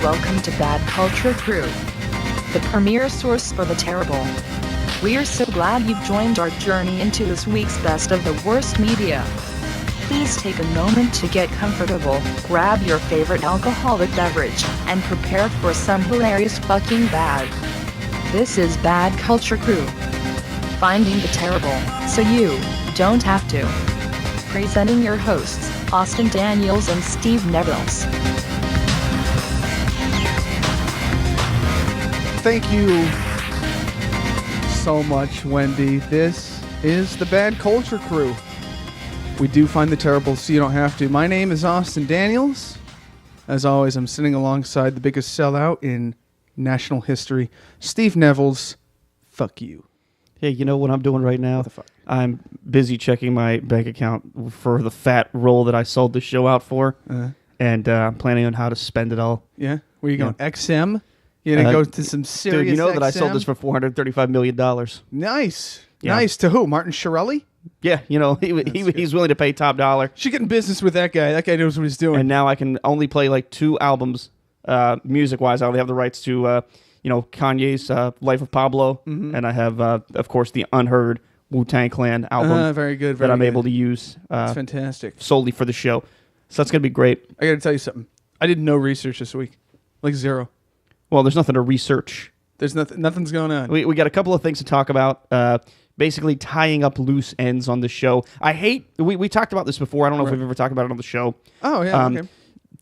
Welcome to Bad Culture Crew, the premier source for the terrible. We're so glad you've joined our journey into this week's best of the worst media. Please take a moment to get comfortable, grab your favorite alcoholic beverage, and prepare for some hilarious fucking bad. This is Bad Culture Crew, finding the terrible, so you don't have to. Presenting your hosts, Austin Daniels and Steve Nevels. Thank you so much, Wendy. This is the Bad Culture Crew. We do find the terrible so you don't have to. My name is Austin Daniels. As always, I'm sitting alongside the biggest sellout in national history, Steve Nevels. Fuck you. Hey, you know what I'm doing right now? What the fuck? I'm busy checking my bank account for the fat roll that I sold the show out for, and I'm planning on how to spend it all. Yeah? Where you going? XM? You gonna go to some serious Dude, you know XM? that I sold this for $435 million. Nice. Yeah. Nice. To who? Martin Shkreli? Yeah, you know, he's willing to pay top dollar. Should get in business with that guy. That guy knows what he's doing. And now I can only play like 2 albums, music-wise. I only have the rights to, Kanye's Life of Pablo, and I have, of course, the unheard Wu-Tang Clan album very good. that I'm able to use That's fantastic. solely for the show. So that's going to be great. I got to tell you something. I did no research this week. Like zero. Well, there's nothing to research. There's nothing's going on. We got a couple of things to talk about. Basically tying up loose ends on the show. I hate... We talked about this before. I don't know if we've ever talked about it on the show. Oh, yeah, okay.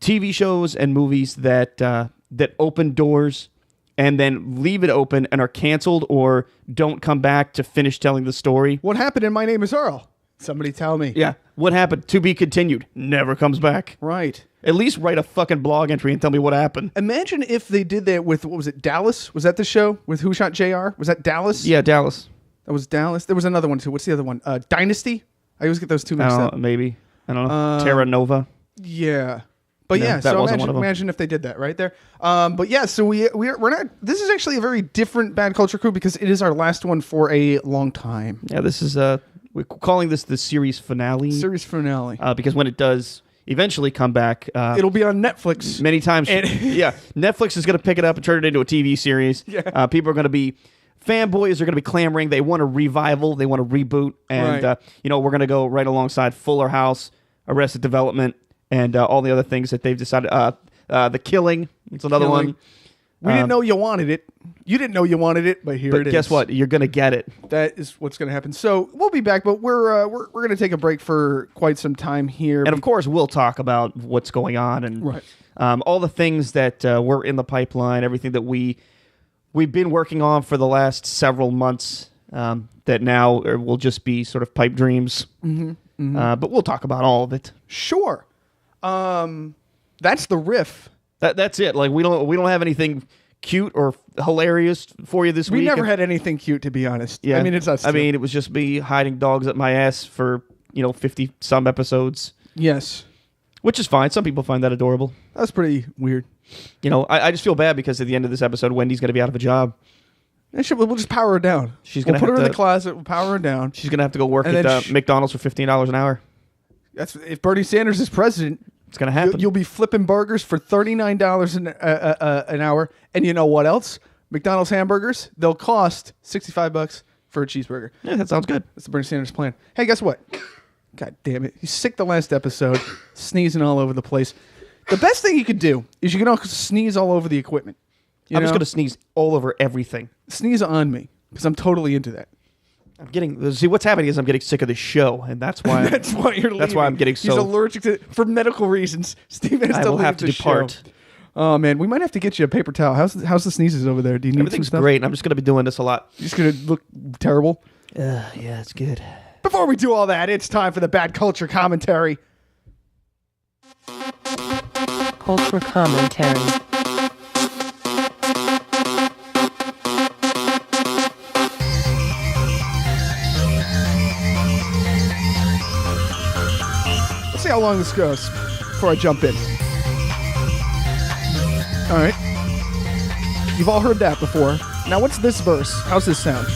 TV shows and movies that open doors and then leave it open and are canceled or don't come back to finish telling the story. What happened in My Name is Earl? Somebody tell me. Yeah. What happened? To be continued. Never comes back. Right. At least write a fucking blog entry and tell me what happened. Imagine if they did that with, what was it, Dallas? Was that the show with Who Shot JR? Was that Dallas? Yeah, Dallas. That was Dallas. There was another one, too. What's the other one? Dynasty? I always get those two mixed up. Maybe. I don't know. Terra Nova. Yeah. But No, yeah, that so wasn't one of them. imagine if they did that right there. But yeah, so we're not. This is actually a very different Bad Culture Crew because it is our last one for a long time. Yeah, this is we're calling this the series finale. Series finale. Because when it does eventually come back, It'll be on Netflix. many times. Yeah, Netflix is going to pick it up and turn it into a TV series. Yeah. People are going to be fanboys are going to be clamoring. They want a revival. They want a reboot, and Right. we're going to go right alongside Fuller House, Arrested Development, and all the other things that they've decided. The Killing. It's another Killing. one. We didn't know you wanted it. You didn't know you wanted it, but here But it is. guess what? You're going to get it. That is what's going to happen. So we'll be back, but we're going to take a break for quite some time here. And of course, we'll talk about what's going on and Right. all the things that were in the pipeline, everything that we've been working on for the last several months that now will just be sort of pipe dreams. But we'll talk about all of it. Sure. That's the riff. That's it. Like we don't have anything cute or hilarious for you this We week. never had anything cute, to be honest. Yeah, I mean, it's us. I too. mean, it was just me hiding dogs up my ass for 50 some episodes, yes. which is fine. Some people find that adorable. That's pretty weird. I just feel bad because at the end of this episode, Wendy's going to be out of a job. We'll just power her down. She's We'll gonna put her have in the to- closet. We'll power her down. She's going to have to go work And at then McDonald's for $15 an hour. That's if Bernie Sanders is president. It's going to happen. You'll be flipping burgers for $39 an hour, and you know what else? McDonald's hamburgers, they'll cost $65 for a cheeseburger. Yeah, that sounds good. That's the Bernie Sanders plan. Hey, guess what? God damn it! He's sick the last episode, sneezing all over the place. The best thing you could do is you can also sneeze all over the equipment. I'm just going to sneeze all over everything. sneeze on me because I'm totally into that. See, what's happening is I'm getting sick of this show, and that's why That's why you're leaving. That's why I'm getting He's so... allergic to for medical reasons. Steve has I to will leave have to the depart. show. Oh man, we might have to get you a paper towel. How's the sneezes over there? Do you need some Everything's stuff? great, and I'm just going to be doing this a lot. You're just gonna look terrible. Yeah, it's good. Before we do all that, it's time for the Bad Culture Commentary. Culture commentary. Let's see how long this goes before I jump in. All right. You've all heard that before. Now, what's this verse? How's this sound?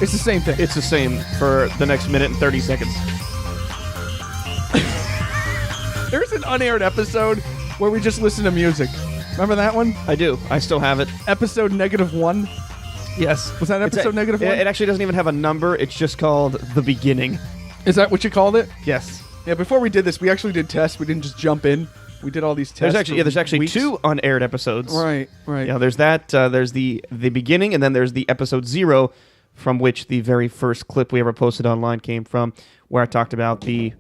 It's the same thing. It's the same for the next minute and 30 seconds. There's an unaired episode where we just listen to music. Remember that one? I do. I still have it. Episode -1. Yes. Was that episode -1? It actually doesn't even have a number. It's just called The Beginning. Is that what you called it? Yes. Yeah, before we did this, we actually did tests. We didn't just jump in. We did all these tests. There's actually weeks. 2 unaired episodes. Right. Yeah, there's that. There's the beginning, and then there's the episode 0, from which the very first clip we ever posted online came from, where I talked about the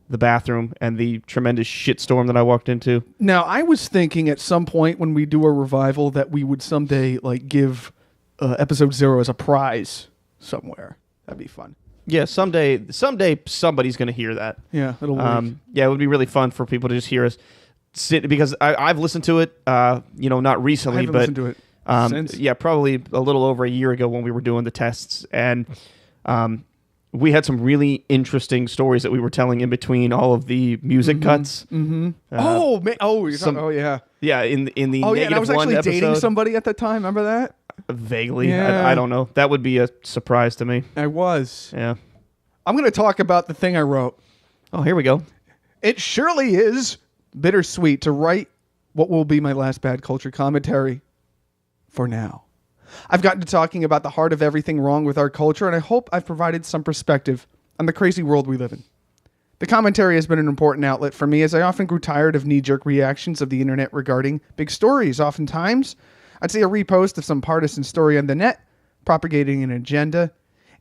bathroom and the tremendous shitstorm that I walked into. Now, I was thinking at some point when we do a revival that we would someday like give episode 0 as a prize somewhere. That'd be fun. Yeah, someday somebody's going to hear that. Yeah, it'll leave. Yeah, it would be really fun for people to just hear us sit, because I've listened to it, not recently, I haven't but listened to it since. yeah, probably a little over a year ago when we were doing the tests, and we had some really interesting stories that we were telling in between all of the music cuts. Mm-hmm. Yeah. Yeah, in the Oh yeah, and I was -1 actually dating episode. somebody at the time. Remember that? Vaguely. Yeah. I don't know. That would be a surprise to me. I was. Yeah. I'm going to talk about the thing I wrote. Oh, here we go. It surely is bittersweet to write what will be my last bad culture commentary for now. I've gotten to talking about the heart of everything wrong with our culture, and I hope I've provided some perspective on the crazy world we live in. The commentary has been an important outlet for me, as I often grew tired of knee-jerk reactions of the internet regarding big stories. Oftentimes, I'd see a repost of some partisan story on the net, propagating an agenda,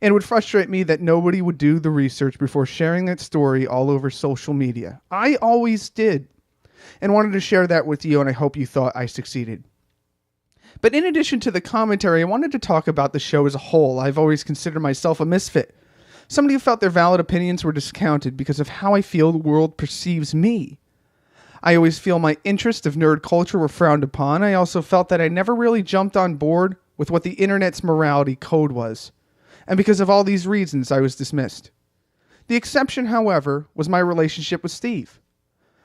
and it would frustrate me that nobody would do the research before sharing that story all over social media. I always did, and wanted to share that with you, and I hope you thought I succeeded. But in addition to the commentary, I wanted to talk about the show as a whole. I've always considered myself a misfit, somebody who felt their valid opinions were discounted because of how I feel the world perceives me. I always feel my interests of nerd culture were frowned upon. I also felt that I never really jumped on board with what the internet's morality code was. And because of all these reasons, I was dismissed. The exception, however, was my relationship with Steve.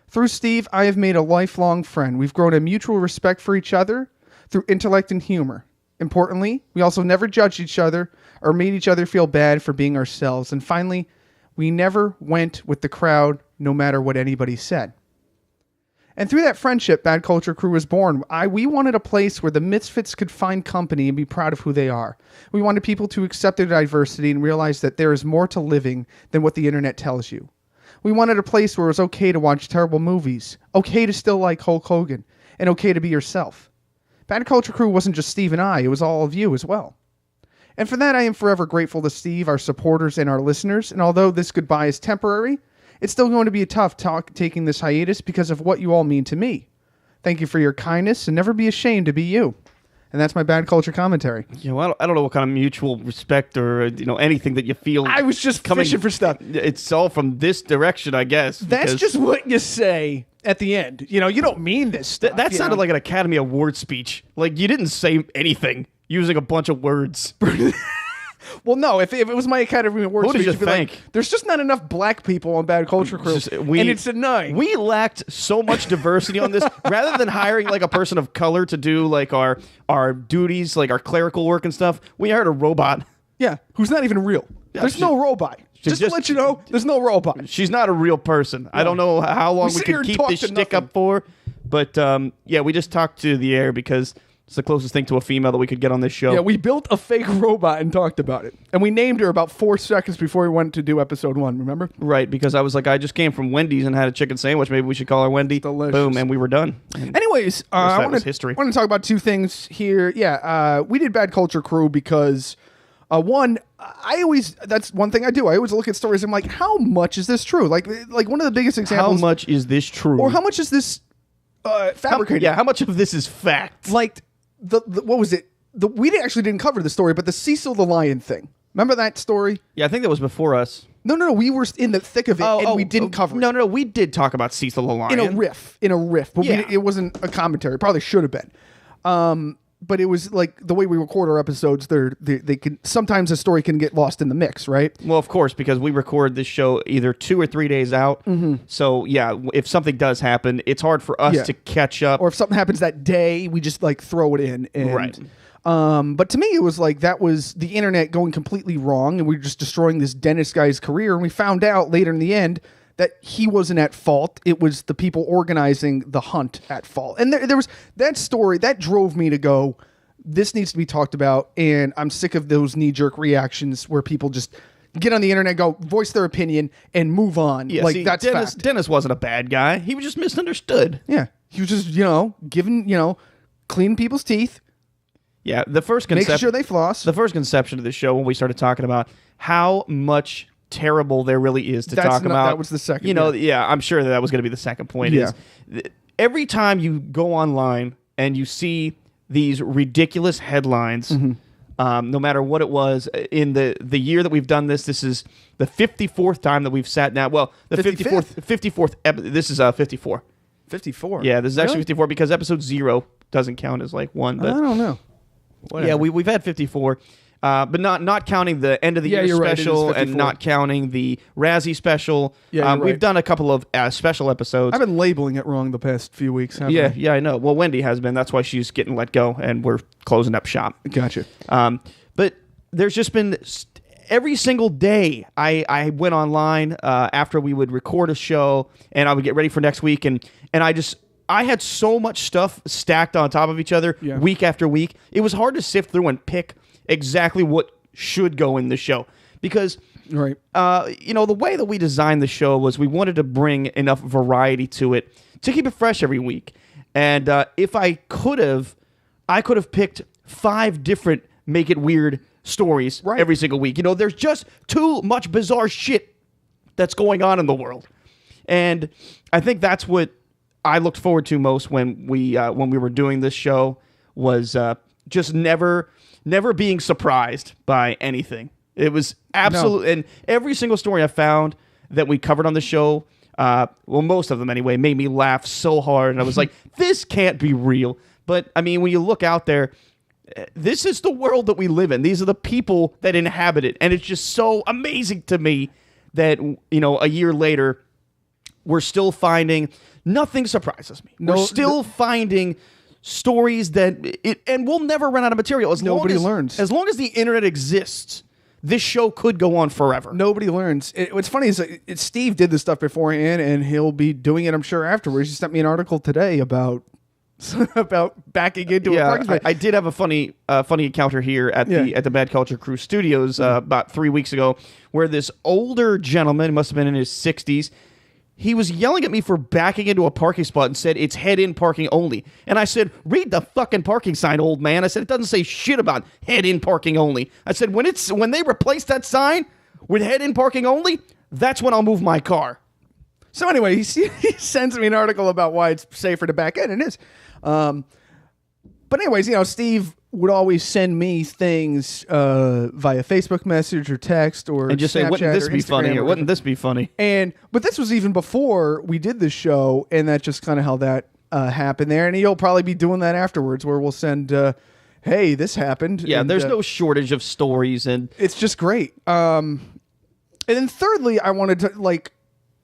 Through Steve, I have made a lifelong friend. We've grown a mutual respect for each other through intellect and humor. Importantly, we also never judged each other or made each other feel bad for being ourselves. And finally, we never went with the crowd no matter what anybody said. And through that friendship, Bad Culture Crew was born. We wanted a place where the misfits could find company and be proud of who they are. We wanted people to accept their diversity and realize that there is more to living than what the internet tells you. We wanted a place where it was okay to watch terrible movies, okay to still like Hulk Hogan, and okay to be yourself. Bad Culture Crew wasn't just Steve and I, it was all of you as well. And for that, I am forever grateful to Steve, our supporters, and our listeners. And although this goodbye is temporary, it's still going to be a tough talk taking this hiatus because of what you all mean to me. Thank you for your kindness, and never be ashamed to be you. And that's my Bad Culture commentary. Yeah, well, I don't know what kind of mutual respect or anything that you feel. I was just fishing for stuff. It's all from this direction, I guess. That's just what you say at the end. You don't mean this stuff. That sounded like an Academy Award speech. Like, you didn't say anything using a bunch of words. Well, no, if it was my Academy Award Who did speech, you it'd be think? like, there's just not enough black people on Bad Culture Crew, and it's annoying. We lacked so much diversity on this. Rather than hiring like a person of color to do like our duties, like our clerical work and stuff, we hired a robot. Yeah, who's not even real. There's no robot. Just to let you know, there's no robot. She's not a real person. I don't know how long we sit here could and keep talk this to shtick nothing. up for, but yeah, we just talked to the air because it's the closest thing to a female that we could get on this show. Yeah, we built a fake robot and talked about it. And we named her about 4 seconds before we went to do episode 1, remember? Right, because I was like, I just came from Wendy's and had a chicken sandwich. Maybe we should call her Wendy. delicious. Boom, and we were done. And Anyways, I was history. want to talk about 2 things here. Yeah, we did Bad Culture Crew because, one, that's one thing I do. I always look at stories and I'm like, how much is this true? Like one of the biggest how examples. much is this true? Or how much is this fabricated? how much of this is fact? Like, the what was it? We actually didn't cover the story, but the Cecil the Lion thing. Remember that story? Yeah, I think that was before us. No, we were in the thick of it, and we didn't cover it. No, we did talk about Cecil the Lion. In a riff, but Yeah. it wasn't a commentary. Probably should have been. But it was like the way we record our episodes. They can sometimes a story can get lost in the mix, right? Well, of course, because we record this show either 2 or 3 days out. Mm-hmm. So, yeah, if something does happen, it's hard for us to catch up. Or if something happens that day, we just like throw it in. And, Right. But to me, it was like that was the internet going completely wrong, and we were just destroying this dentist guy's career. And we found out later in the end that he wasn't at fault. It was the people organizing the hunt at fault. And there was that story that drove me to go, this needs to be talked about. And I'm sick of those knee-jerk reactions where people just get on the internet, go voice their opinion, and move on. Yeah, like, see, that's Dennis, fact. Dennis wasn't a bad guy. He was just misunderstood. Yeah. He was just, giving, clean people's teeth, Yeah, the first making concept, sure they floss. the first conception of the show when we started talking about how much terrible there really is to That's talk not- about. that was the second, Yeah, I'm sure that was going to be the second point. Yeah. Every time you go online and you see these ridiculous headlines, no matter what it was, in the year that we've done this is the 54th time that we've sat down. Well, the 54th. This is 54. 54. Yeah, this is actually Really? 54 because episode 0 doesn't count as like one. But I don't know. Whatever. yeah, we've had 54, but not counting the end of the Yeah, year you're right, it is special and 54. not counting the Razzie special. Yeah, you're We've right. done a couple of special episodes. I've been labeling it wrong the past few weeks. Haven't yeah, I? yeah, I know. Well, Wendy has been. That's why she's getting let go, and we're closing up shop. Gotcha. But there's just been every single day I went online after we would record a show, and I would get ready for next week, and I had so much stuff stacked on top of each other Yeah. week after week. It was hard to sift through and pick exactly what should go in the show because Right. the way that we designed the show was we wanted to bring enough variety to it to keep it fresh every week. And if I could have picked 5 different Make It Weird stories Right. every single week. There's just too much bizarre shit that's going on in the world. And I think that's what I looked forward to most when we were doing this show was just never being surprised by anything. It was absolute, and every single story I found that we covered on the show, most of them anyway, made me laugh so hard, and I was like, this can't be real. But I mean, when you look out there, this is the world that we live in. These are the people that inhabit it, and it's just so amazing to me that a year later, we're still finding. Nothing surprises me. No, we're still finding stories and we'll never run out of material. Nobody learns. As long as the internet exists, this show could go on forever. Nobody learns. What's funny is Steve did this stuff beforehand, and he'll be doing it, I'm sure, afterwards. He sent me an article today about backing into a parking space. I did have a funny encounter here at the Bad Culture Crew Studios about 3 weeks ago, where this older gentleman, must have been in his 60s, he was yelling at me for backing into a parking spot and said, it's head-in parking only. And I said, read the fucking parking sign, old man. I said, it doesn't say shit about head-in parking only. I said, when they replace that sign with head-in parking only, that's when I'll move my car. So anyway, he sends me an article about why it's safer to back in, and it is. But anyways, Steve would always send me things via Facebook message or text or And just say, Snapchat wouldn't this or be Instagram funny? Or or wouldn't this be funny? But this was even before we did this show, and that's just kind of how that happened there. And he'll probably be doing that afterwards, where we'll send, "Hey, this happened." Yeah, and, there's no shortage of stories. And It's just great. And then thirdly, I wanted to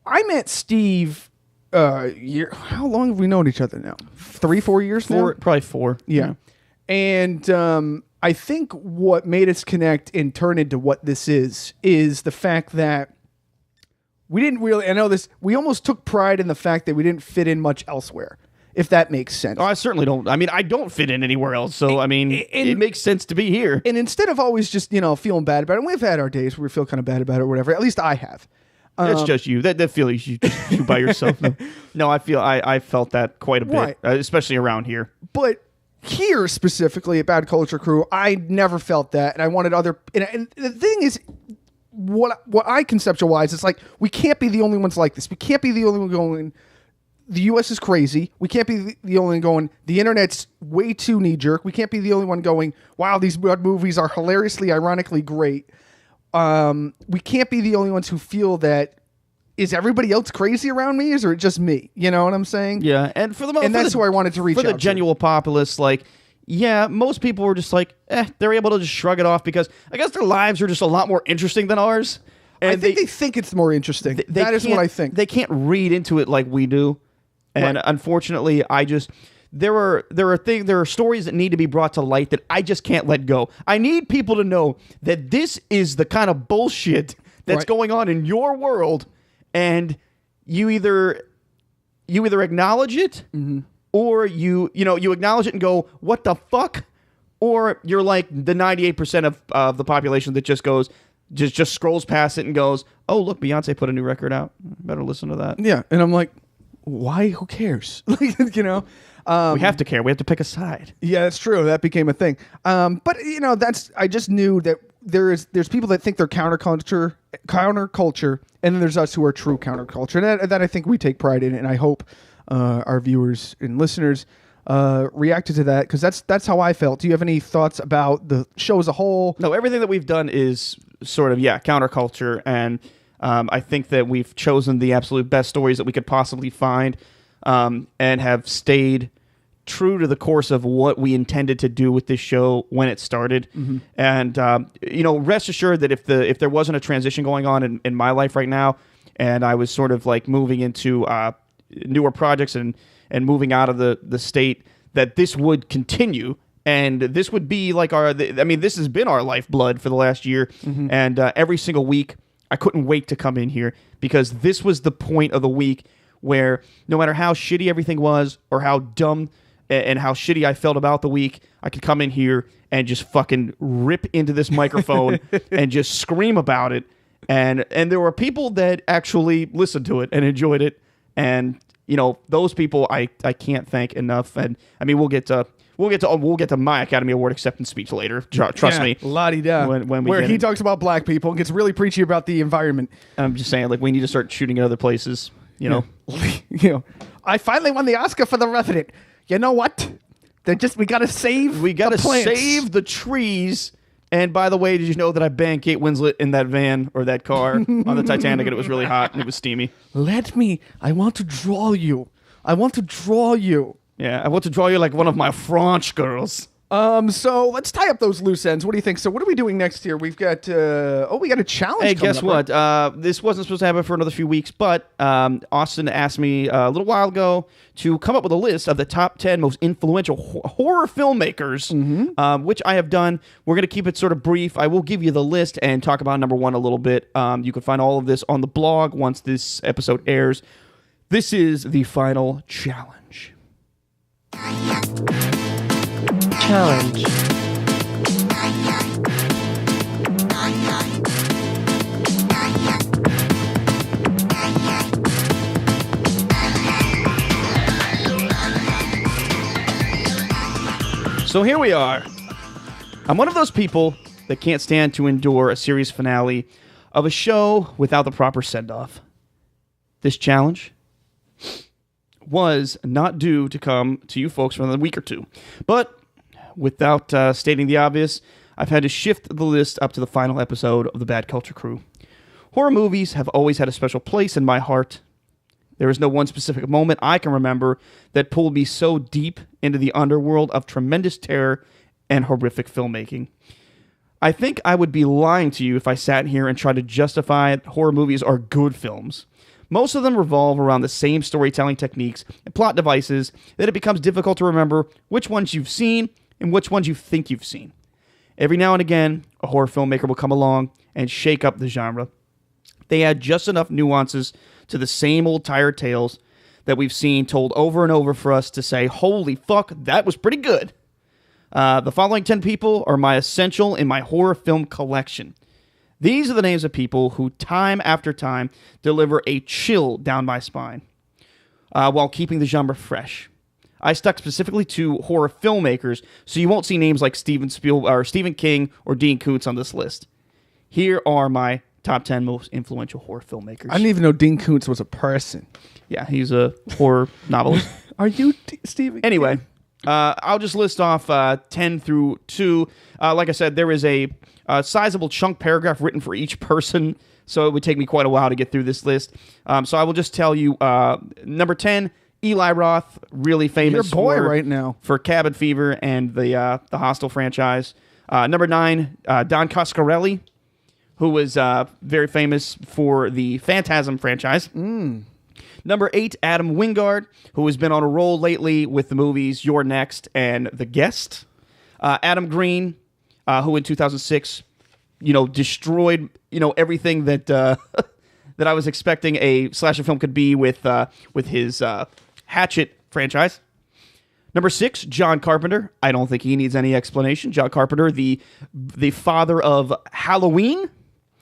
I met Steve. How long have we known each other now? 3-4 years now. probably 4. Yeah. And I think what made us connect and turn into what this is the fact that we didn't really, we almost took pride in the fact that we didn't fit in much elsewhere, if that makes sense. Oh, I certainly don't. I mean, I don't fit in anywhere else. So, I mean, it makes sense to be here. And instead of always just, feeling bad about it, and we've had our days where we feel kind of bad about it or whatever, at least I have. It's just you. That feeling you by yourself. No, I felt that quite a bit, Right. Especially around here. But here specifically at Bad Culture Crew, I never felt that, and I wanted other. And the thing is, what I conceptualize is we can't be the only ones like this. We can't be the only one going. The U.S. is crazy. We can't be the only one going. The internet's way too knee jerk. We can't be the only one going. Wow, these movies are hilariously, ironically great. We can't be the only ones who feel that. Is everybody else crazy around me, or is it just me? You know what I'm saying? Yeah, and for the most, And that's who I wanted to reach for the out to. genuine populace. Most people were just they're able to just shrug it off because I guess their lives are just a lot more interesting than ours. And I think they think it's more interesting. That is what I think. They can't read into it like we do, and Right. unfortunately, there are stories that need to be brought to light that I just can't let go. I need people to know that this is the kind of bullshit that's Right. going on in your world, and you either acknowledge it, or you acknowledge it and go, what the fuck? Or you're like the 98% of the population that just scrolls past it and goes, oh, look, Beyonce put a new record out. Better listen to that. Yeah, and I'm like, why? Who cares? You know, We have to care. We have to pick a side. yeah, that's true. That became a thing. But you know, I just knew that there's people that think they're counterculture, and then there's us who are true counterculture, and that I think we take pride in, and I hope our viewers and listeners reacted to that, because that's how I felt. Do you have any thoughts about the show as a whole? No, everything that we've done is sort of, counterculture, and I think that we've chosen the absolute best stories that we could possibly find, and have stayed true to the course of what we intended to do with this show when it started. And rest assured that if there wasn't a transition going on in my life right now, and I was sort of like moving into newer projects and moving out of the state, that this would continue, and this would be like this has been our lifeblood for the last year. And every single week I couldn't wait to come in here, because this was the point of the week where no matter how shitty everything was, or how dumb and how shitty I felt about the week, I could come in here and just fucking rip into this microphone and just scream about it. And there were people that actually listened to it and enjoyed it. And, those people I can't thank enough. And I mean, we'll get to my Academy Award acceptance speech later. Trust me. La-di-da. When we where get he it. talks about black people and gets really preachy about the environment. I'm just saying, like, we need to start shooting at other places, I finally won the Oscar for The Revenant. You know what? We gotta save. We gotta the plants. save the trees. And by the way, did you know that I banged Kate Winslet in that van or that car on the Titanic, and it was really hot and it was steamy? I want to draw you. Yeah, I want to draw you like one of my French girls. So let's tie up those loose ends. What do you think? So what are we doing next year? We've got we got a challenge. Hey, coming guess up, what? right? This wasn't supposed to happen for another few weeks, but Austin asked me a little while ago to come up with a list of the top 10 most influential horror filmmakers, which I have done. We're going to keep it sort of brief. I will give you the list and talk about number one a little bit. You can find all of this on the blog once this episode airs. This is the final challenge. Challenge. So here we are. I'm one of those people that can't stand to endure a series finale of a show without the proper send-off. This challenge was not due to come to you folks for another week or two. But without stating the obvious, I've had to shift the list up to the final episode of the Bad Culture Crew. Horror movies have always had a special place in my heart. There is no one specific moment I can remember that pulled me so deep into the underworld of tremendous terror and horrific filmmaking. I think I would be lying to you if I sat here and tried to justify that horror movies are good films. Most of them revolve around the same storytelling techniques and plot devices that it becomes difficult to remember which ones you've seen and which ones you think you've seen. Every now and again, a horror filmmaker will come along and shake up the genre. They add just enough nuances to the same old tired tales that we've seen told over and over for us to say, holy fuck, that was pretty good. The following 10 people are my essential in my horror film collection. These are the names of people who time after time deliver a chill down my spine while keeping the genre fresh. I stuck specifically to horror filmmakers, so you won't see names like Steven King or Dean Koontz on this list. Here are my top 10 most influential horror filmmakers. I didn't even know Dean Koontz was a person. Yeah, he's a horror novelist. Are you Stephen? Anyway, I'll just list off 10 through 2. Like I said, there is a sizable chunk paragraph written for each person, so it would take me quite a while to get through this list. So I will just tell you, number 10, Eli Roth, really famous Your boy right now. for Cabin Fever and the Hostel franchise. Number 9, Don Coscarelli, who was very famous for the Phantasm franchise. Number 8, Adam Wingard, who has been on a roll lately with the movies You're Next and The Guest. Adam Green, who in 2006, destroyed, everything that that I was expecting a slasher film could be with his Hatchet franchise. Number 6, John Carpenter. I don't think he needs any explanation. John Carpenter, the father of Halloween.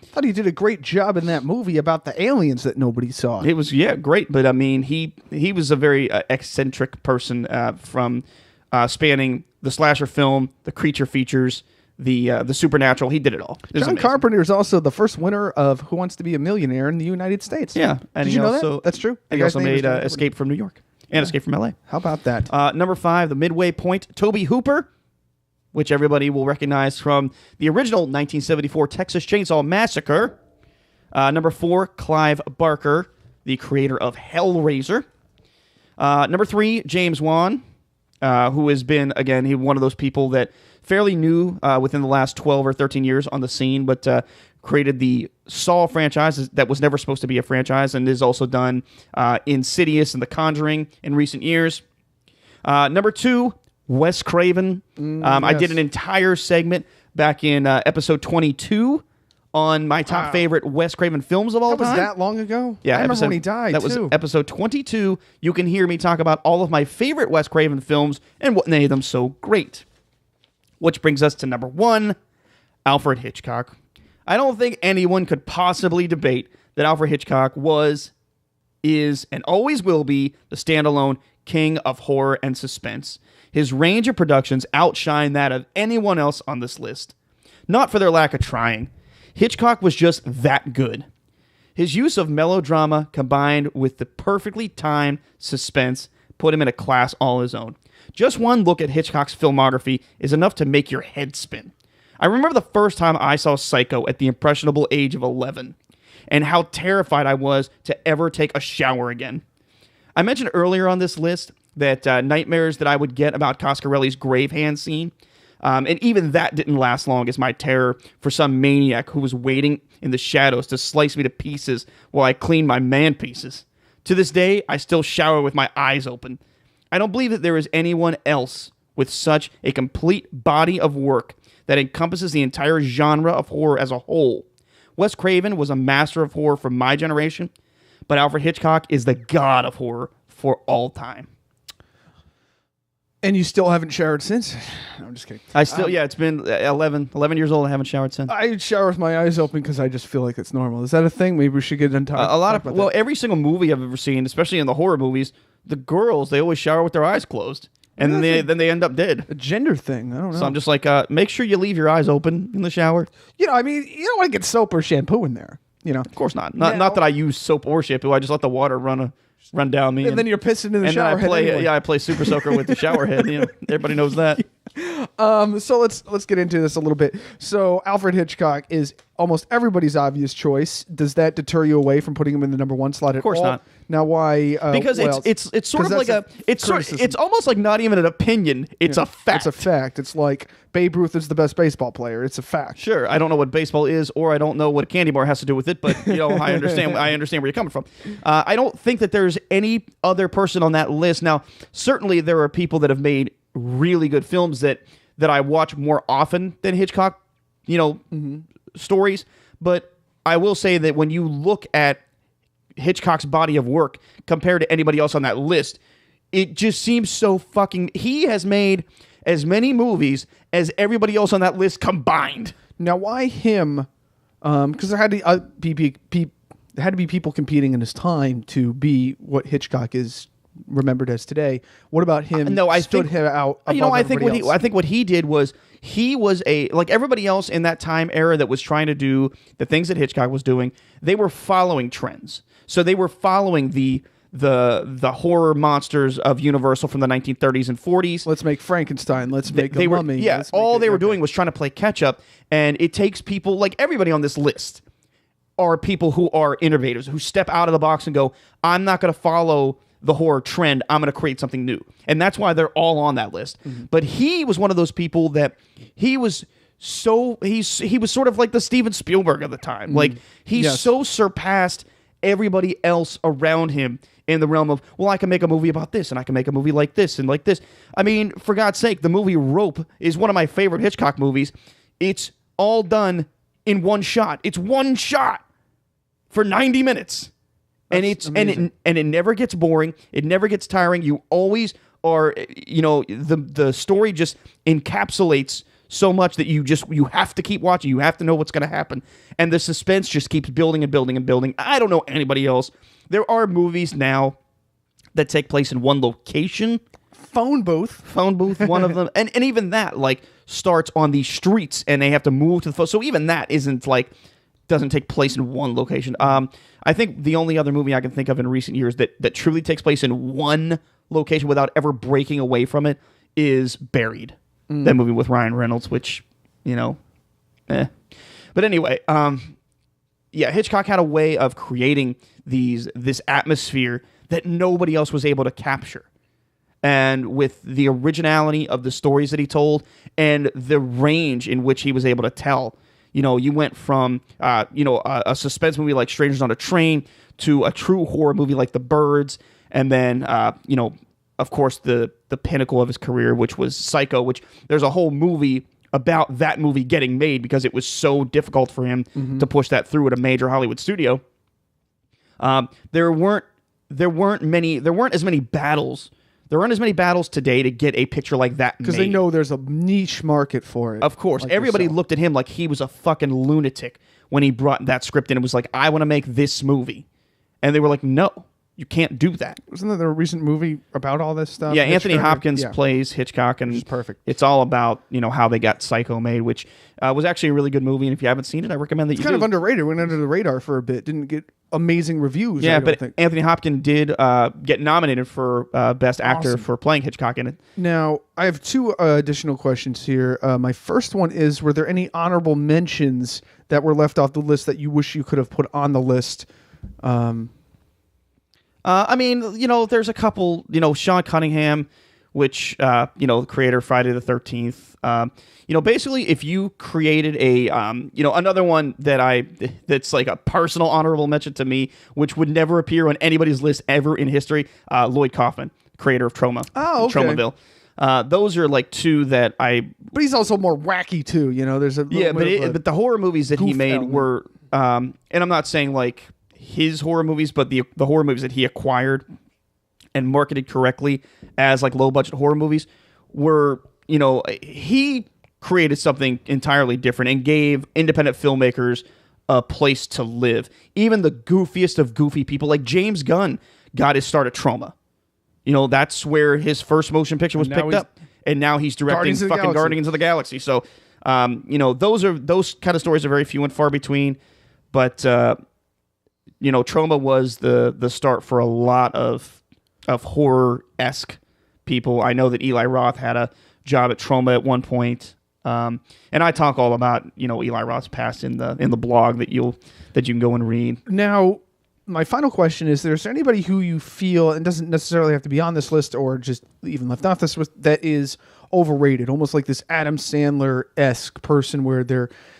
I thought he did a great job in that movie about the aliens that nobody saw. It was great, but I mean he was a very eccentric person from spanning the slasher film, the creature features, the supernatural. He did it all. It was John amazing. Carpenter is also the first winner of Who Wants to Be a Millionaire in the United States. Yeah, and Did you know also, that? That's true. And he The guy's also name is made John Carpenter. Escape from New York and Escape from L.A. How about that? Number 5, The Midway Point, Toby Hooper, which everybody will recognize from the original 1974 Texas Chainsaw Massacre. Number 4, Clive Barker, the creator of Hellraiser. Number 3, James Wan, who has been, again, one of those people that fairly new within the last 12 or 13 years on the scene, but created the Saw franchise that was never supposed to be a franchise, and has also done Insidious and The Conjuring in recent years. Number 2, Wes Craven. I did an entire segment back in episode 22 on my top favorite Wes Craven films of all That was time. that long ago? Yeah, I remember when he died, That too. was episode 22. You can hear me talk about all of my favorite Wes Craven films and what made them so great. Which brings us to number 1, Alfred Hitchcock. I don't think anyone could possibly debate that Alfred Hitchcock is, and always will be the standalone king of horror and suspense. His range of productions outshine that of anyone else on this list. Not for their lack of trying. Hitchcock was just that good. His use of melodrama combined with the perfectly timed suspense put him in a class all his own. Just one look at Hitchcock's filmography is enough to make your head spin. I remember the first time I saw Psycho at the impressionable age of 11, and how terrified I was to ever take a shower again. I mentioned earlier on this list that nightmares that I would get about Coscarelli's grave hand scene, and even that didn't last long as my terror for some maniac who was waiting in the shadows to slice me to pieces while I cleaned my man pieces. To this day, I still shower with my eyes open. I don't believe that there is anyone else with such a complete body of work that encompasses the entire genre of horror as a whole. Wes Craven was a master of horror for my generation, but Alfred Hitchcock is the god of horror for all time. And you still haven't showered since? No, I'm just kidding. I still, it's been 11 years old. I haven't showered since. I shower with my eyes open because I just feel like it's normal. Is that a thing? Maybe we should get into A lot of, every single movie I've ever seen, especially in the horror movies, the girls, they always shower with their eyes closed. And then they end up dead. a gender thing. I don't know. So I'm just like, make sure you leave your eyes open in the shower. You know, I mean, you don't want to get soap or shampoo in there. You know, Of course not. Not that I use soap or shampoo. I just let the water run down me. and then you're pissing in the and shower. then I play, anyway. I play Super Soaker with the shower head. You know, everybody knows that. So let's get into this a little bit. So Alfred Hitchcock is almost everybody's obvious choice. Does that deter you away from putting him in the number 1 slot at all? Of course not. Now why? Because it's sort of like it's almost like not even an opinion. It's a fact. It's a fact. It's like Babe Ruth is the best baseball player. It's a fact. Sure, I don't know what baseball is, or I don't know what a candy bar has to do with it, but you know, I understand. I understand where you're coming from. I don't think that there's any other person on that list. Now, certainly there are people that have made really good films that I watch more often than Hitchcock, stories. But I will say that when you look at Hitchcock's body of work compared to anybody else on that list, it just seems so fucking. He has made as many movies as everybody else on that list combined. Now why him? Because there had to be people competing in his time to be what Hitchcock is remembered as today. What about him? No, I stood think him out. I think else? what he did was he was like everybody else in that time era that was trying to do the things that Hitchcock was doing. They were following trends, so they were following the horror monsters of Universal from the 1930s and 40s. Let's make Frankenstein. Let's make a mummy. Yeah, Let's make all they were okay. doing was trying to play catch up, and it takes people like everybody on this list are people who are innovators, who step out of the box and go, I'm not going to follow the horror trend. I'm going to create something new. And that's why they're all on that list. Mm-hmm. But he was one of those people that he was sort of like the Steven Spielberg of the time. Mm-hmm. Like he so surpassed everybody else around him in the realm of, well, I can make a movie about this and I can make a movie like this and like this. I mean, for God's sake, the movie Rope is one of my favorite Hitchcock movies. It's all done in one shot. It's one shot for 90 minutes. And That's it's amazing. and it never gets boring. It never gets tiring. You always are, the story just encapsulates so much that you have to keep watching. You have to know what's going to happen. And the suspense just keeps building and building and building. I don't know anybody else. There are movies now that take place in one location. Phone booth. One of them. And even that, like, starts on the streets and they have to move to the phone. So even that doesn't take place in one location. I think the only other movie I can think of in recent years that truly takes place in one location without ever breaking away from it is Buried. That movie with Ryan Reynolds, which, But anyway, Hitchcock had a way of creating this atmosphere that nobody else was able to capture. And with the originality of the stories that he told and the range in which he was able to tell, you went from, a suspense movie like Strangers on a Train to a true horror movie like The Birds. And then, of course, the pinnacle of his career, which was Psycho, which there's a whole movie about that movie getting made because it was so difficult for him to push that through at a major Hollywood studio. There weren't as many battles. There aren't as many battles today to get a picture like that Because made. they know there's a niche market for it. Of course. like Everybody yourself. looked at him like he was a fucking lunatic when he brought that script in and was like, I want to make this movie. And they were like, no, you can't do that. Wasn't there a recent movie about all this stuff? Yeah, Anthony Hitchcock? Hopkins Yeah. plays Hitchcock, and Which is perfect. It's all about how they got Psycho made, which was actually a really good movie. And if you haven't seen it, I recommend that It's you kind do. of underrated. Went under the radar for a bit. Didn't get amazing reviews. Yeah, I don't but think. Anthony Hopkins did get nominated for Best Actor Awesome. for playing Hitchcock in it. Now, I have two additional questions here. My first one is, were there any honorable mentions that were left off the list that you wish you could have put on the list? There's a couple, Sean Cunningham, which, the creator of Friday the 13th. Basically, if you created another one that's like a personal honorable mention to me, which would never appear on anybody's list ever in history, Lloyd Kaufman, creator of Troma. Oh, okay. Tromaville. Those are like two that But he's also more wacky too. There's a little bit of a but the horror movies that he goof made element. were, and I'm not saying like his horror movies, but the horror movies that he acquired and marketed correctly as like low budget horror movies were, he created something entirely different and gave independent filmmakers a place to live. Even the goofiest of goofy people, like James Gunn, got his start at Troma. That's where his first motion picture was And now picked up, and now he's directing Guardians of the fucking Galaxy. Guardians of the Galaxy. So, those kind of stories are very few and far between. But Troma was the start for a lot of horror-esque people. I know that Eli Roth had a job at Troma at one point, and I talk all about Eli Roth's past in the blog that you can go and read. Now, my final question is: there anybody who you feel, and doesn't necessarily have to be on this list or just even left off this list, that is overrated, almost like this Adam Sandler-esque person where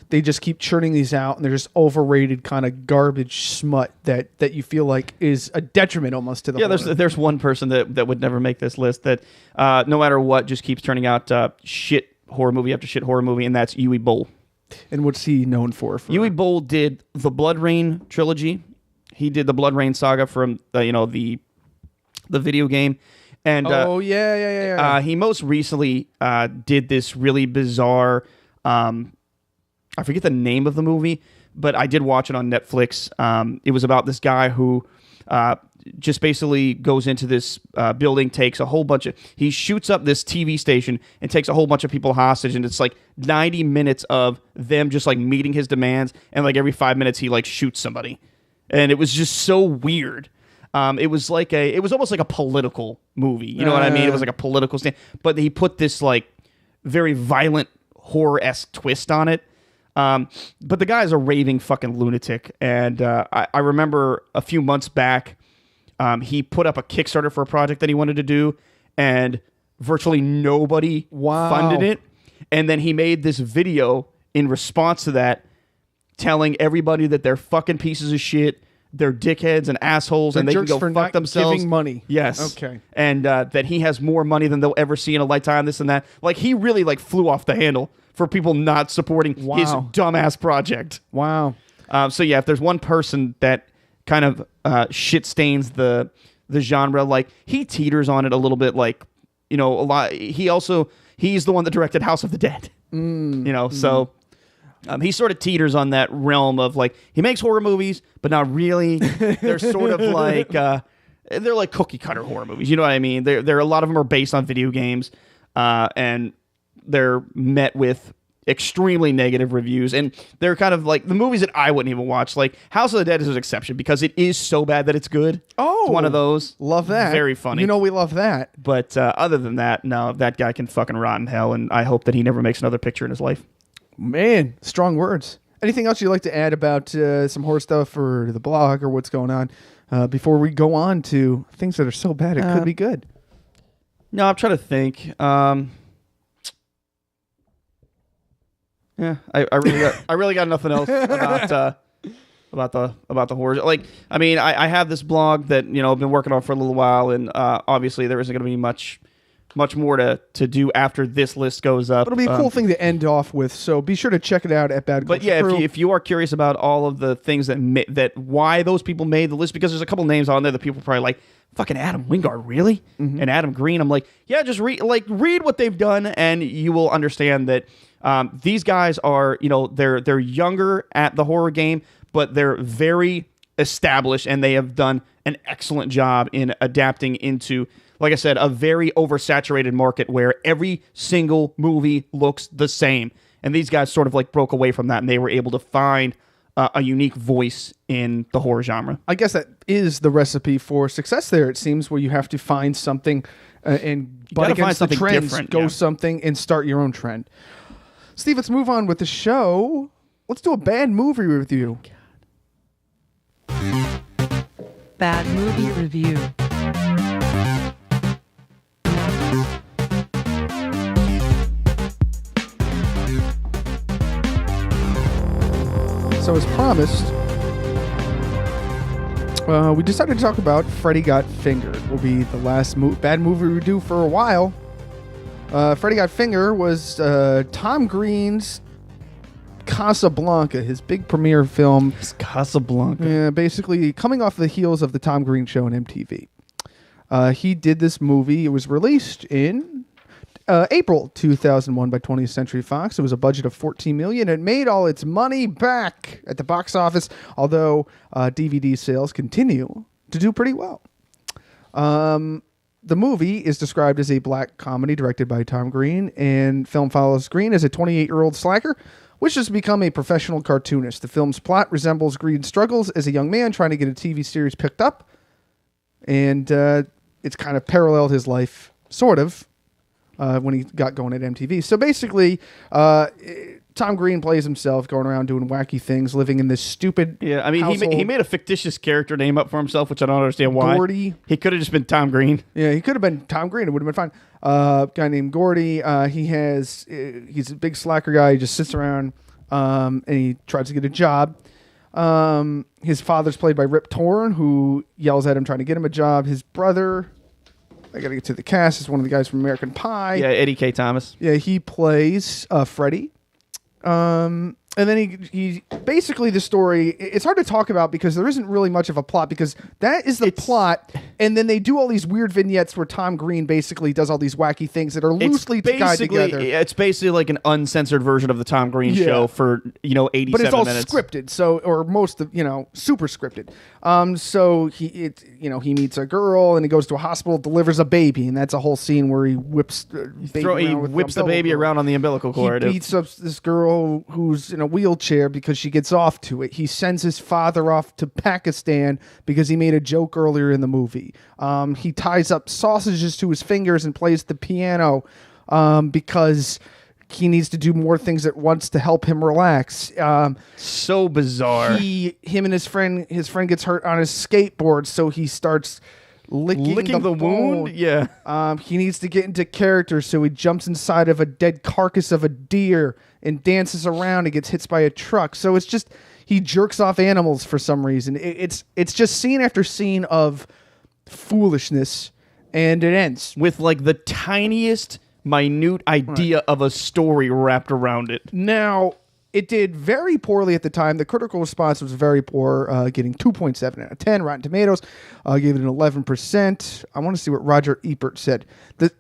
they just keep churning these out and they're just overrated kind of garbage smut that you feel like is a detriment almost to the horror? There's one person that would never make this list that no matter what just keeps turning out shit horror movie after shit horror movie, and that's Uwe Boll. And what's he known for? Uwe Boll did the Blood Rain trilogy. He did the Blood Rain saga from the video game, and he most recently did this really bizarre. I forget the name of the movie, but I did watch it on Netflix. It was about this guy who just basically goes into this building, takes a whole bunch of... He shoots up this TV station and takes a whole bunch of people hostage, and it's like 90 minutes of them just like meeting his demands, and like every 5 minutes he like shoots somebody. And it was just so weird. It was almost like a political movie. You know what I mean? It was like a political stand. But he put this like very violent horror-esque twist on it. But the guy's a raving fucking lunatic. And I remember a few months back, he put up a Kickstarter for a project that he wanted to do, and virtually nobody funded it. And then he made this video in response to that, telling everybody that they're fucking pieces of shit, they're dickheads and assholes, They're and they can jerks go for fuck not themselves. giving money. Yes. Okay. And that he has more money than they'll ever see in a lifetime, this and that. Like, he really, like, flew off the handle for people not supporting his dumbass project. Wow. So yeah, if there's one person that kind of shit stains the genre, like he teeters on it a little bit, like a lot. He's the one that directed House of the Dead. So he sort of teeters on that realm of like he makes horror movies, but not really. They're sort of like they're like cookie cutter horror movies. You know what I mean? They're a lot of them are based on video games, and they're met with extremely negative reviews, and they're kind of like the movies that I wouldn't even watch. Like House of the Dead is an exception because it is so bad that it's good. Oh, it's one of those. Love that. Very funny. We love that. But other than that, no, that guy can fucking rot in hell, and I hope that he never makes another picture in his life. Man, strong words. Anything else you'd like to add about some horror stuff or the blog or what's going on before we go on to things that are so bad it could be good? No, I'm trying to think. Yeah, I really got nothing else about the horror. Like, I mean, I have this blog that I've been working on for a little while, and obviously there isn't going to be much more to do after this list goes up. It'll be a cool thing to end off with, so be sure to check it out at Bad Culture But yeah, Crew. if you are curious about all of the things that why those people made the list, because there's a couple names on there that people are probably like, fucking Adam Wingard, really? And Adam Green. I'm like, yeah, just read what they've done, and you will understand that these guys are, they're younger at the horror game, but they're very established, and they have done an excellent job in adapting into, like I said, a very oversaturated market where every single movie looks the same. And these guys sort of like broke away from that, and they were able to find a unique voice in the horror genre. I guess that is the recipe for success there, it seems, where you have to find something and butt against the trends, go something, and start your own trend. Steve, let's move on with the show. Let's do a bad movie review. Bad movie review. So as promised, we decided to talk about Freddy Got Fingered. Will be the last bad movie we do for a while. Freddy Got Fingered was Tom Green's Casablanca, his big premiere film. It's Casablanca. Yeah, basically coming off the heels of the Tom Green Show on MTV. He did this movie. It was released in April 2001 by 20th Century Fox. It was a budget of $14 million. It made all its money back at the box office, although DVD sales continue to do pretty well. The movie is described as a black comedy directed by Tom Green, and film follows Green as a 28-year-old slacker, wishes to become a professional cartoonist. The film's plot resembles Green's struggles as a young man trying to get a TV series picked up, and it's kind of paralleled his life, sort of, when he got going at MTV. So basically, Tom Green plays himself, going around doing wacky things, living in this stupid Yeah, I mean, he made a fictitious character name up for himself, which I don't understand why. Gordy. He could have just been Tom Green. Yeah, he could have been Tom Green. It would have been fine. Guy named Gordy. He's a big slacker guy. He just sits around and he tries to get a job. His father's played by Rip Torn, who yells at him trying to get him a job. His brother, I got to get to the cast, is one of the guys from American Pie. Yeah, Eddie K. Thomas. Yeah, he plays Freddy. And then he basically, the story, it's hard to talk about because there isn't really much of a plot, because that is the plot, and then they do all these weird vignettes where Tom Green basically does all these wacky things that are loosely tied together. It's basically like an uncensored version of the Tom Green show for 87 minutes. But it's all scripted, or most of super scripted. So he meets a girl and he goes to a hospital, delivers a baby, and that's a whole scene where he whips the baby around on the umbilical cord. He beats up this girl who's in a wheelchair because she gets off to it. He sends his father off to Pakistan because he made a joke earlier in the movie. He ties up sausages to his fingers and plays the piano because he needs to do more things at once to help him relax. So bizarre. Him and his friend gets hurt on his skateboard, so he starts licking the wound. Yeah. He needs to get into character, so he jumps inside of a dead carcass of a deer and dances around and gets hit by a truck. So it's just, he jerks off animals for some reason. It's just scene after scene of foolishness, and it ends with like the tiniest minute idea of a story wrapped around it. Now, It did very poorly at the time. The critical response was very poor, getting 2.7 out of 10. Rotten Tomatoes gave it an 11%. I want to see what Roger Ebert said.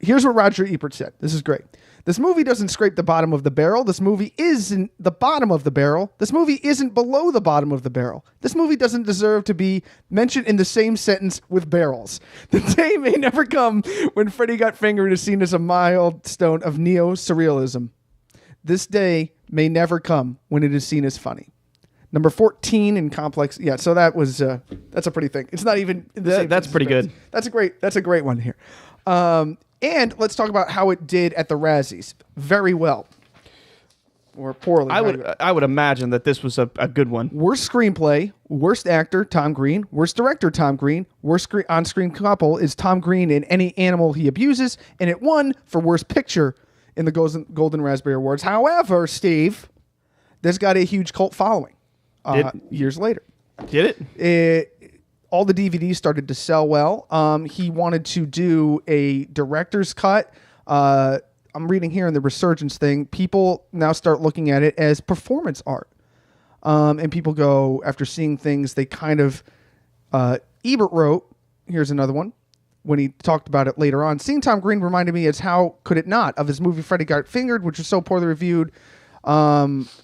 Here's what Roger Ebert said. This is great. This movie doesn't scrape the bottom of the barrel. This movie isn't the bottom of the barrel. This movie isn't below the bottom of the barrel. This movie doesn't deserve to be mentioned in the same sentence with barrels. The day may never come when Freddy Got Fingered is seen as a milestone of neo-surrealism. This day may never come when it is seen as funny. Number 14 in complex. Yeah, so that was that's a pretty thing. It's not even in the same That's pretty good. That's a great one here. And let's talk about how it did at the Razzies. Very well. Or poorly. I would imagine that this was a good one. Worst screenplay, worst actor, Tom Green. Worst director, Tom Green. Worst on-screen couple is Tom Green in Any Animal He Abuses. And it won for worst picture in the Golden Raspberry Awards. However, Steve, this got a huge cult following years later. Did it? All the DVDs started to sell well. He wanted to do a director's cut. I'm reading here in the Resurgence thing, people now start looking at it as performance art. And people go, after seeing things, they kind of... Ebert wrote, here's another one, when he talked about it later on. Seeing Tom Green reminded me, as how could it not, of his movie Freddy Got Fingered, which was so poorly reviewed,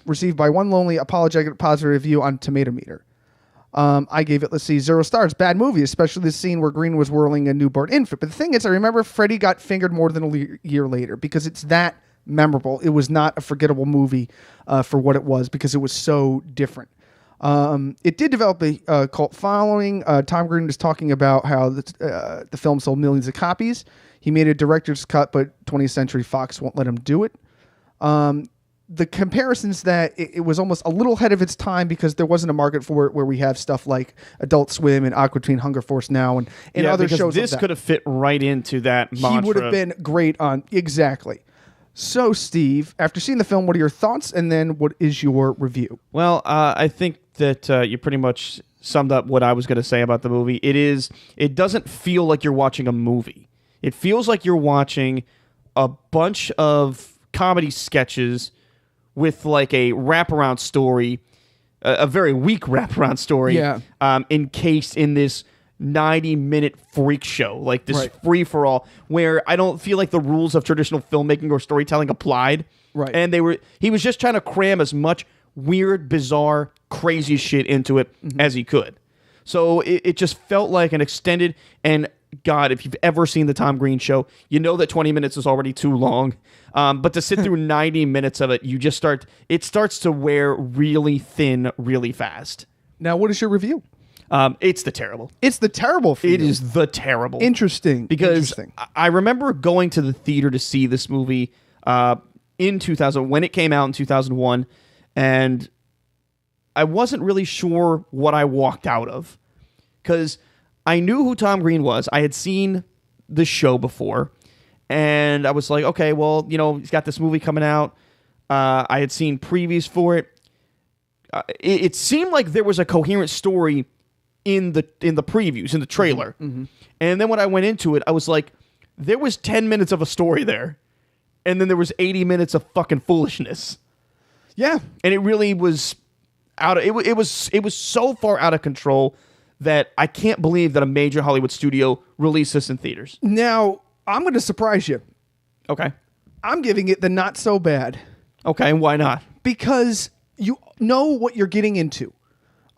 received by one lonely apologetic positive review on Tomato Meter. I gave it, 0 stars. Bad movie, especially the scene where Green was whirling a newborn infant. But the thing is, I remember Freddy Got Fingered more than a year later because it's that memorable. It was not a forgettable movie for what it was because it was so different. It did develop a cult following. Tom Green was talking about how the film sold millions of copies. He made a director's cut, but 20th Century Fox won't let him do it. The comparisons that it was almost a little ahead of its time because there wasn't a market for it where we have stuff like Adult Swim and Aqua Teen Hunger Force now and other shows. This could have fit right into that mantra. He would have been great on... Exactly. So, Steve, after seeing the film, what are your thoughts? And then what is your review? Well, I think that you pretty much summed up what I was going to say about the movie. It doesn't feel like you're watching a movie. It feels like you're watching a bunch of comedy sketches with like a wraparound story, a very weak wraparound story, encased in this 90-minute freak show, like this free-for-all, where I don't feel like the rules of traditional filmmaking or storytelling applied. Right. And he was just trying to cram as much weird, bizarre, crazy shit into it as he could. So it just felt like an extended, and God, if you've ever seen the Tom Green Show, you know that 20 minutes is already too long. But to sit through 90 minutes of it, it starts to wear really thin, really fast. Now, what is your review? It's the terrible. It's the terrible for It you. is the terrible. Interesting. Because I remember going to the theater to see this movie in 2000, when it came out in 2001, and I wasn't really sure what I walked out of. Because I knew who Tom Green was. I had seen the show before. And I was like, okay, well, he's got this movie coming out. I had seen previews for it. It seemed like there was a coherent story in the previews, in the trailer. Mm-hmm. And then when I went into it, I was like, there was 10 minutes of a story there. And then there was 80 minutes of fucking foolishness. Yeah. And it really was it was so far out of control that I can't believe that a major Hollywood studio released this in theaters. Now, I'm going to surprise you. Okay. I'm giving it the not so bad. Okay, and why not? Because you know what you're getting into.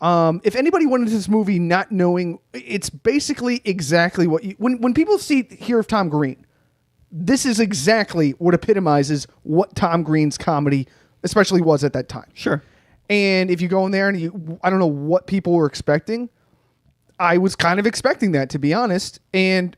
If anybody went into this movie not knowing, it's basically exactly what you... When people hear of Tom Green, this is exactly what epitomizes what Tom Green's comedy especially was at that time. Sure. And if you go in there and I don't know what people were expecting. I was kind of expecting that, to be honest. And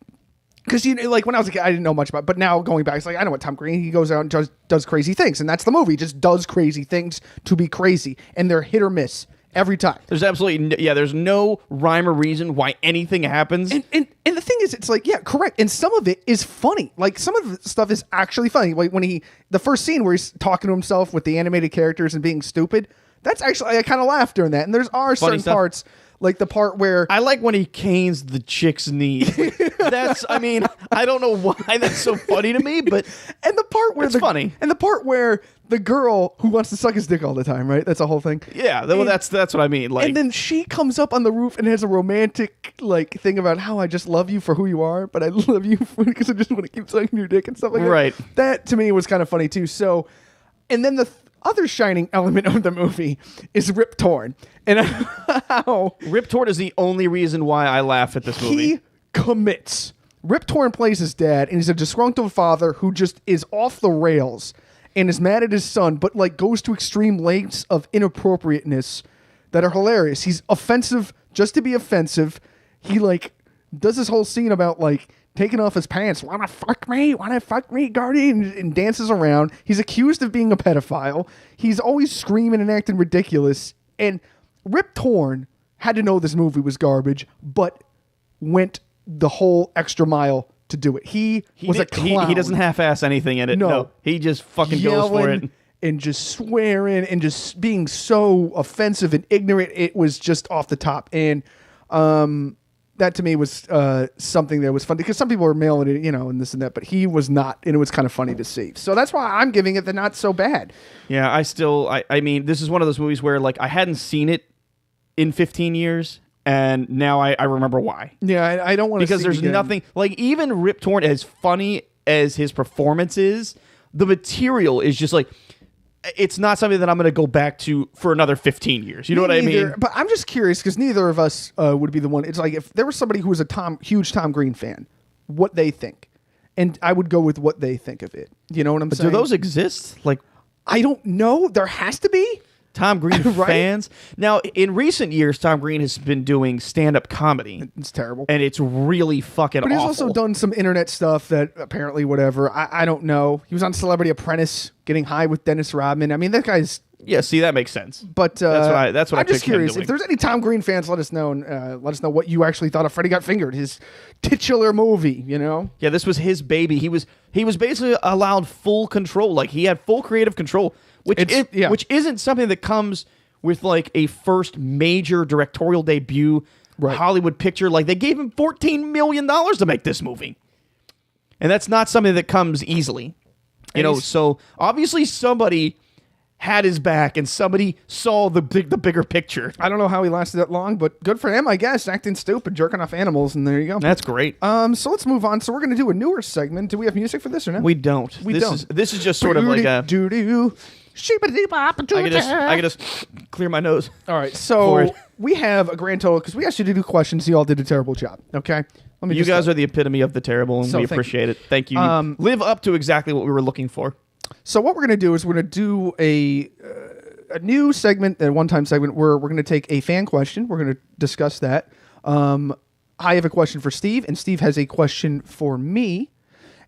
because, like when I was a kid, I didn't know much about it. But now going back, it's like, I know what Tom Green, he goes out and does crazy things. And that's the movie. He just does crazy things to be crazy. And they're hit or miss every time. There's absolutely, there's no rhyme or reason why anything happens. And the thing is, it's like, yeah, correct. And some of it is funny. Like some of the stuff is actually funny. Like when the first scene where he's talking to himself with the animated characters and being stupid, that's actually, I kind of laughed during that. And there's certain parts. Like the part where... I like when he canes the chick's knee. I don't know why that's so funny to me, but... And the part where... It's funny. And the part where the girl who wants to suck his dick all the time, right? That's the whole thing. Yeah, well, that's what I mean. Like, And then she comes up on the roof and has a romantic like thing about how I just love you for who you are, but I love you because I just want to keep sucking your dick and stuff like Right. that. That to me was kind of funny too. So, and then the other shining element of the movie is Rip Torn, and how Rip Torn is the only reason why I laugh at this movie. he commits. Rip Torn plays his dad, and he's a disgruntled father who just is off the rails and is mad at his son, but like goes to extreme lengths of inappropriateness that are hilarious. He's offensive just to be offensive. He like does this whole scene about like taking off his pants. Wanna fuck me, Gardy, and dances around. He's accused of being a pedophile. He's always screaming and acting ridiculous. And Rip Torn had to know this movie was garbage, but went the whole extra mile to do it. He was a clown. He doesn't half-ass anything in it. No. He just fucking goes for it. Yelling and just swearing and just being so offensive and ignorant. It was just off the top. And that to me was something that was fun because some people were mailing it, and this and that, but he was not, and it was kind of funny to see. So that's why I'm giving it the not so bad. Yeah, I mean, this is one of those movies where like I hadn't seen it in 15 years, and now I remember why. Yeah, I don't want to Because there's nothing like even Rip Torn, as funny as his performance is, the material is just like it's not something that I'm going to go back to for another 15 years. You know what I mean? But I'm just curious because neither of us would be the one. It's like if there was somebody who was a huge Tom Green fan, what they think, and I would go with what they think of it. You know what I'm saying? Do those exist? Like I don't know. There has to be. Tom Green Right? fans. Now, in recent years, Tom Green has been doing stand-up comedy, It's terrible. and it's really fucking But he's awful. also done some internet stuff that apparently whatever. I don't know. He was on Celebrity Apprentice, getting high with Dennis Rodman. I mean, that guy's. Yeah, see, that makes sense. But That's what I I'm just picture him curious doing. if there's any Tom Green fans. Let us know. Let us know what you actually thought of Freddy Got Fingered, his titular movie. Yeah, this was his baby. He was basically allowed full control. Like he had full creative control, which isn't something that comes with like a first major directorial debut Right. Hollywood picture. Like they gave him $14 million to make this movie, and that's not something that comes easily. So obviously somebody had his back and somebody saw the bigger picture. I don't know how he lasted that long, but good for him, I guess. Acting stupid, jerking off animals, and there you go. That's great. So let's move on. So we're going to do a newer segment. Do we have music for this or no? We don't. This is just sort of like a. I can just clear my nose. All right, For so it. we have a grand total because we asked you to do questions. You all did a terrible job. Okay, let me. You guys are the epitome of the terrible, and So, we thank you. appreciate it. Thank you. You live up to exactly what we were looking for. So what we're going to do is we're going to do a new segment, a one-time segment where we're going to take a fan question. We're going to discuss that. I have a question for Steve, and Steve has a question for me,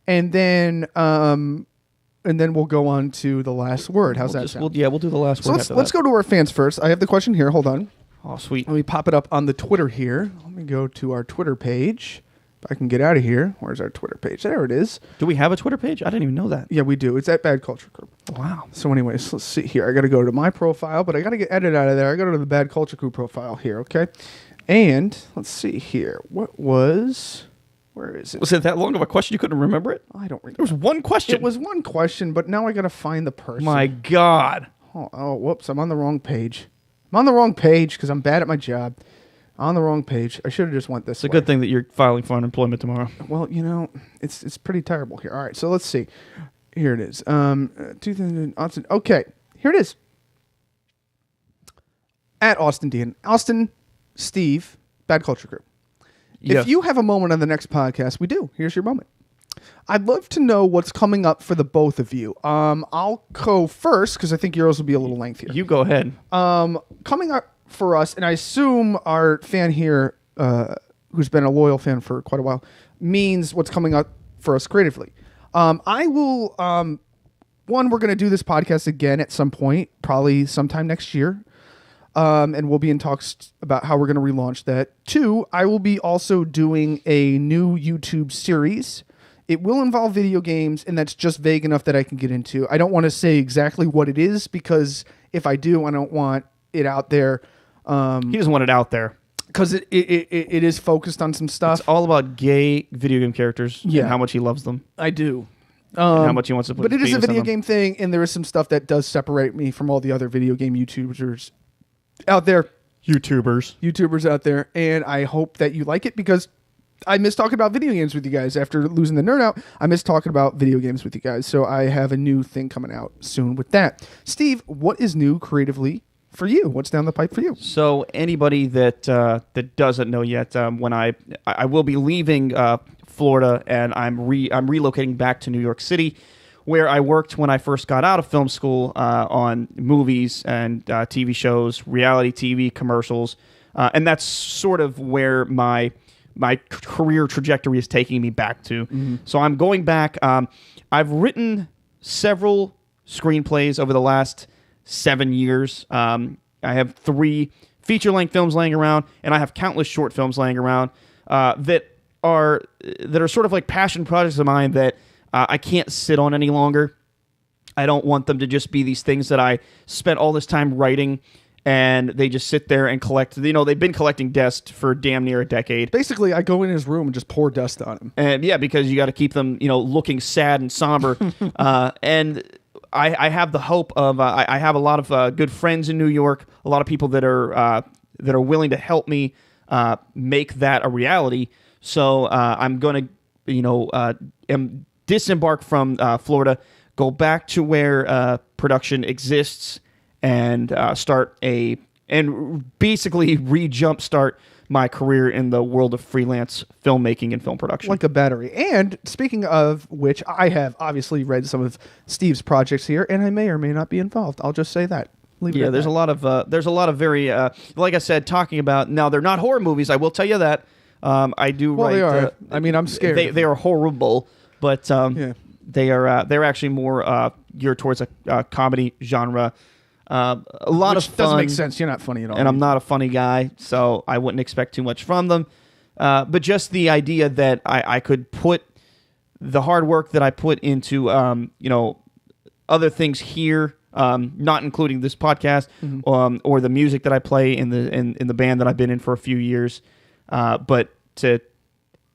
and then we'll go on to the last word. How's that sound? We'll do the last So word. let's go to our fans first. I have the question here. Hold on. Oh, sweet. Let me pop it up on the Twitter here. Let me go to our Twitter page. If I can get out of here. Where's our Twitter page? There it is. Do we have a Twitter page? I didn't even know that. Yeah, we do. It's at Bad Culture Crew. Wow. So anyways, let's see here. I got to go to my profile, but I got to get edited out of there. I got to go to the Bad Culture Crew profile here, okay? And let's see here. Where is it? Was it that long of a question you couldn't remember it? I don't There remember. was one question. It was one question, but now I got to find the person. My God. Oh, whoops. I'm on the wrong page. I'm on the wrong page because I'm bad at my job. On the wrong page. I should have just went this It's a good thing that you're filing for unemployment tomorrow. Well, it's pretty terrible here. All right, so let's see. Here it is. 2000 Austin. Okay, here it is. At Austin Dean. Austin, Steve, Bad Culture Crew. Yes. If you have a moment on the next podcast, we do. Here's your moment. I'd love to know what's coming up for the both of you. I'll go first because I think yours will be a little lengthier. You go ahead. Coming up for us, and I assume our fan here, who's been a loyal fan for quite a while, means what's coming up for us creatively. I will, we're going to do this podcast again at some point, probably sometime next year. And we'll be in talks about how we're going to relaunch that. 2, I will be also doing a new YouTube series. It will involve video games, and that's just vague enough that I can get into. I don't want to say exactly what it is because if I do, I don't want it out there. He doesn't want it out there. Because it is focused on some stuff. It's all about gay video game characters Yeah. and how much he loves them. I do. and how much he wants to put. But his it is a penis in video them. game thing, and there is some stuff that does separate me from all the other video game YouTubers out there. YouTubers out there, and I hope that you like it because I miss talking about video games with you guys. After losing the nerd out, I miss talking about video games with you guys. So I have a new thing coming out soon with that. Steve, what is new creatively for you? What's down the pipe for you? So anybody that doesn't know yet, when I will be leaving Florida, and I'm relocating back to New York City, where I worked when I first got out of film school on movies and TV shows, reality TV, commercials, and that's sort of where my career trajectory is taking me back to. So I'm going back. I've written several screenplays over the last 7 years. I have 3 feature-length films laying around, and I have countless short films laying around that are sort of like passion projects of mine that I can't sit on any longer. I don't want them to just be these things that I spent all this time writing and they just sit there and collect. They've been collecting dust for damn near a decade. Basically, I go in his room and just pour dust on him. And yeah, because you got to keep them, looking sad and somber. And I have the hope of I have a lot of good friends in New York, a lot of people that are willing to help me make that a reality. So I'm going to disembark from Florida, go back to where production exists, and basically re-jumpstart my career in the world of freelance filmmaking and film production. Like a battery. And speaking of which, I have obviously read some of Steve's projects here, and I may or may not be involved. I'll just say that. There's a lot of very like I said, talking about, now they're not horror movies, I will tell you that. I do write. They are. I'm scared. They are horrible, but they're actually more geared towards a comedy genre. A lot Which of fun. doesn't make sense. You're not funny at all. And I'm not a funny guy, so I wouldn't expect too much from them. But just the idea that I could put the hard work that I put into other things here, not including this podcast, or the music that I play in the band that I've been in for a few years, but to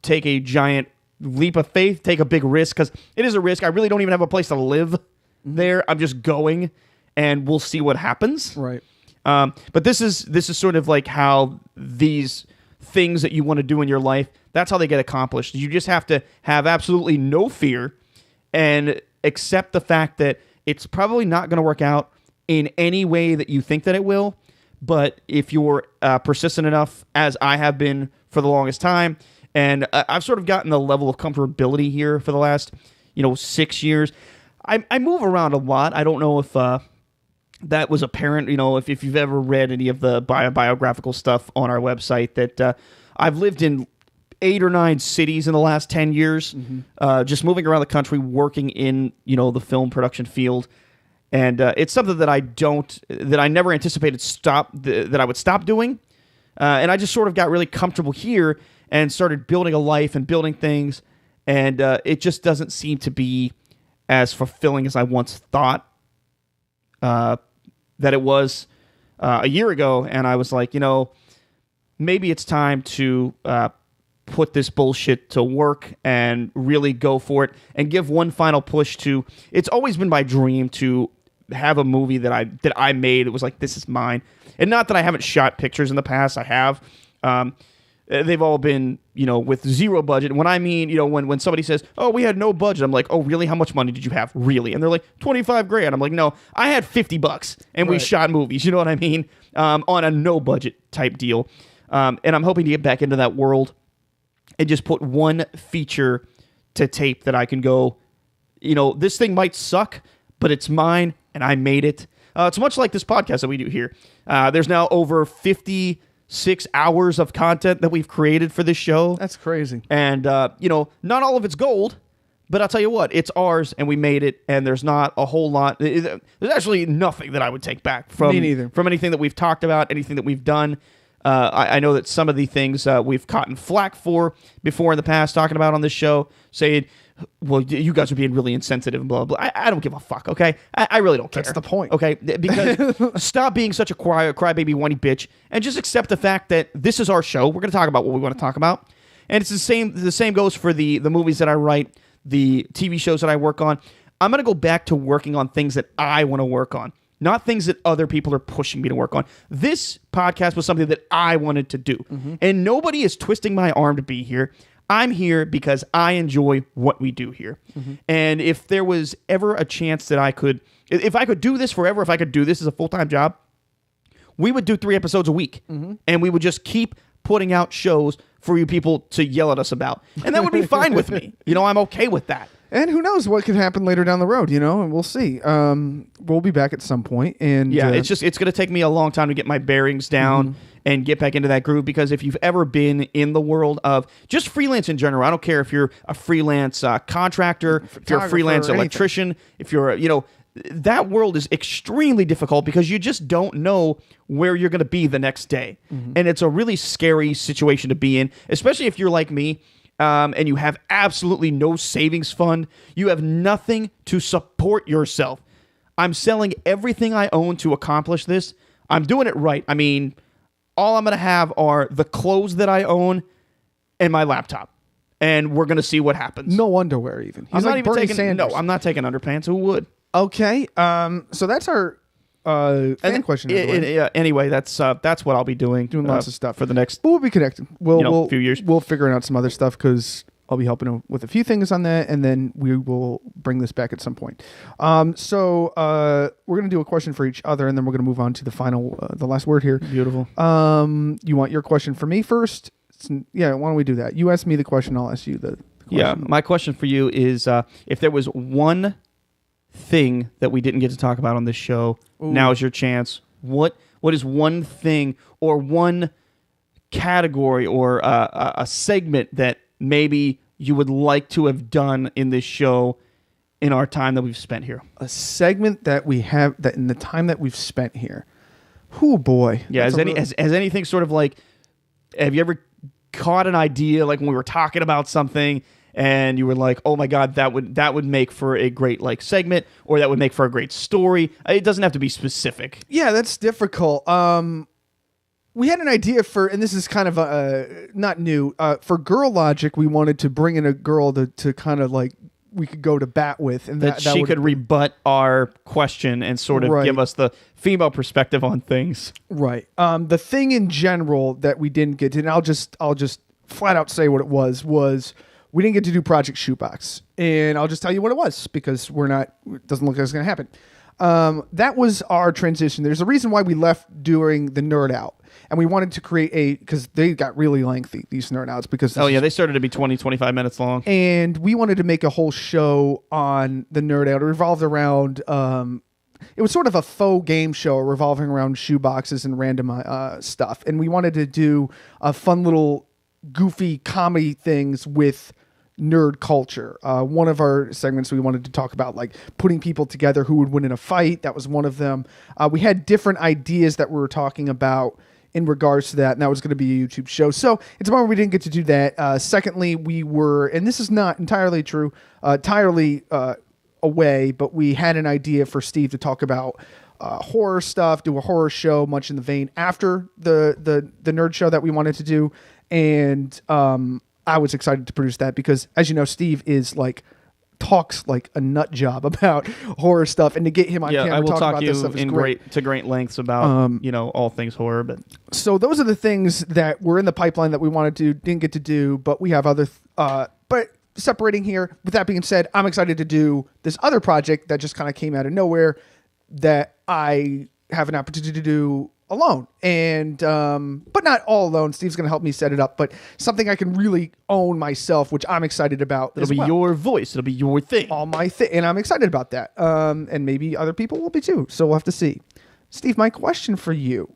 take a giant leap of faith, take a big risk, because it is a risk. I really don't even have a place to live there. I'm just going, and we'll see what happens. Right. But this is sort of like how these things that you want to do in your life, that's how they get accomplished. You just have to have absolutely no fear and accept the fact that it's probably not going to work out in any way that you think that it will. But if you're persistent enough, as I have been for the longest time, and I've sort of gotten the level of comfortability here for the last 6 years. I move around a lot. I don't know if that was apparent, if you've ever read any of the biographical stuff on our website, that I've lived in 8 or 9 cities in the last 10 years, just moving around the country, working in, the film production field. And it's something that I never anticipated that I would stop doing. And I just sort of got really comfortable here and started building a life and building things. And it just doesn't seem to be as fulfilling as I once thought that it was a year ago. And I was like, maybe it's time to put this bullshit to work and really go for it and give one final push to. It's always been my dream to have a movie that I made. It was like, this is mine. And not that I haven't shot pictures in the past. I have. They've all been, with zero budget. When I mean, when somebody says, "Oh, we had no budget," I'm like, "Oh, really? How much money did you have? Really?" And they're like, $25,000. I'm like, "No, I had $50 and we shot movies." You know what I mean? On a no budget type deal. And I'm hoping to get back into that world and just put one feature to tape that I can go, this thing might suck, but it's mine and I made it. It's much like this podcast that we do here. There's now over 56 hours of content that we've created for this show. That's crazy. And, not all of it's gold, but I'll tell you what, it's ours and we made it, and there's not a whole lot. There's actually nothing that I would take back from, Me neither. From anything that we've talked about, anything that we've done. I know that some of the things we've gotten flack for before in the past, talking about on this show, saying, well, you guys are being really insensitive and blah, blah, blah. I don't give a fuck, okay? I really don't care. That's the point. Okay? Because stop being such a crybaby, whiny bitch, and just accept the fact that this is our show. We're going to talk about what we want to talk about. And it's the same goes for the movies that I write, the TV shows that I work on. I'm going to go back to working on things that I want to work on, not things that other people are pushing me to work on. This podcast was something that I wanted to do. And nobody is twisting my arm to be here. I'm here because I enjoy what we do here. And if there was ever a chance that if I could do this forever, if I could do this as a full-time job, we would do 3 episodes a week. And we would just keep putting out shows for you people to yell at us about. And that would be fine with me. I'm okay with that. And who knows what could happen later down the road, and we'll see. We'll be back at some point. And yeah, it's going to take me a long time to get my bearings down and get back into that groove, because if you've ever been in the world of just freelance in general, I don't care if you're a freelance contractor, if you're a freelance electrician, if you're that world is extremely difficult because you just don't know where you're going to be the next day. And it's a really scary situation to be in, especially if you're like me. And you have absolutely no savings fund. You have nothing to support yourself. I'm selling everything I own to accomplish this. I'm doing it right. I mean, all I'm going to have are the clothes that I own and my laptop. And we're going to see what happens. No underwear even. I'm He's not like even Bernie taking Sanders. No, I'm not taking underpants. Who would? Okay. So that's our fan question. Anyway, that's what I'll be doing. Doing lots of stuff for the next But we'll be connected. We'll few years. We'll figure out some other stuff because I'll be helping him with a few things on that, and then we will bring this back at some point. So we're going to do a question for each other, and then we're going to move on to the final, the last word here. Beautiful. You want your question for me first? Yeah, why don't we do that? You ask me the question, I'll ask you the question. Yeah, my question for you is if there was one thing that we didn't get to talk about on this show, now is your chance. What is one thing or one category or a segment that maybe you would like to have done in this show in our time that we've spent here? A segment that we have that in the time that we've spent here. Oh boy. Yeah, has anything sort of like, have you ever caught an idea like when we were talking about something and you were like, oh my God, that would make for a great like segment, or that would make for a great story? It doesn't have to be specific. Yeah, that's difficult. We had an idea for, and this is kind of not new, for Girl Logic, we wanted to bring in a girl to kind of like we could go to bat with. And that she could rebut our question and sort of give us the female perspective on things. Right. The thing in general that we didn't get to, and I'll just flat out say what it was we didn't get to do Project Shoebox. And I'll just tell you what it was, because it doesn't look like it's going to happen. That was our transition. There's a reason why we left during the Nerd Out. And we wanted to create because they got really lengthy, these Nerd Outs. They started to be 20, 25 minutes long. And we wanted to make a whole show on the Nerd Out. It revolved around, it was sort of a faux game show revolving around shoeboxes and random stuff. And we wanted to do a fun little goofy comedy things with nerd culture. One of our segments we wanted to talk about like putting people together who would win in a fight. That was one of them. We had different ideas that we were talking about in regards to that, and that was going to be a YouTube show. So it's a bummer we didn't get to do that. Secondly, we were, and this is not entirely true, away, but we had an idea for Steve to talk about horror stuff, do a horror show, much in the vein after the nerd show that we wanted to do. And I was excited to produce that because, as you know, Steve talks like a nut job about horror stuff, and to get him on camera I will talk talk about you this stuff is in great lengths about all things horror. But so those are the things that were in the pipeline that we wanted to didn't get to do, but we have other. But separating here. With that being said, I'm excited to do this other project that just kind of came out of nowhere that I have an opportunity to do alone, and but not all alone. Steve's going to help me set it up, but something I can really own myself, which I'm excited about. It'll be your voice. It'll be your thing. All my thing, and I'm excited about that. And maybe other people will be too. So we'll have to see. Steve, my question for you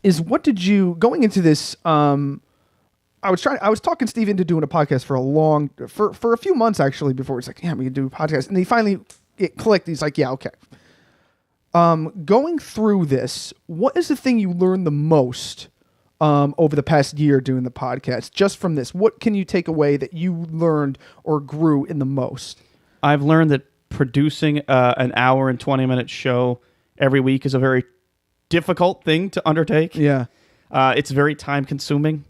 is: what did you going into this? I was talking Steve into doing a podcast for a few months actually before he's like, yeah, we can do a podcast, and he finally it clicked. He's like, yeah, okay. Going through this, what is the thing you learned the most over the past year doing the podcast? Just from this, what can you take away that you learned or grew in the most? I've learned that producing an hour and 20-minute show every week is a very difficult thing to undertake. Yeah. It's very time-consuming.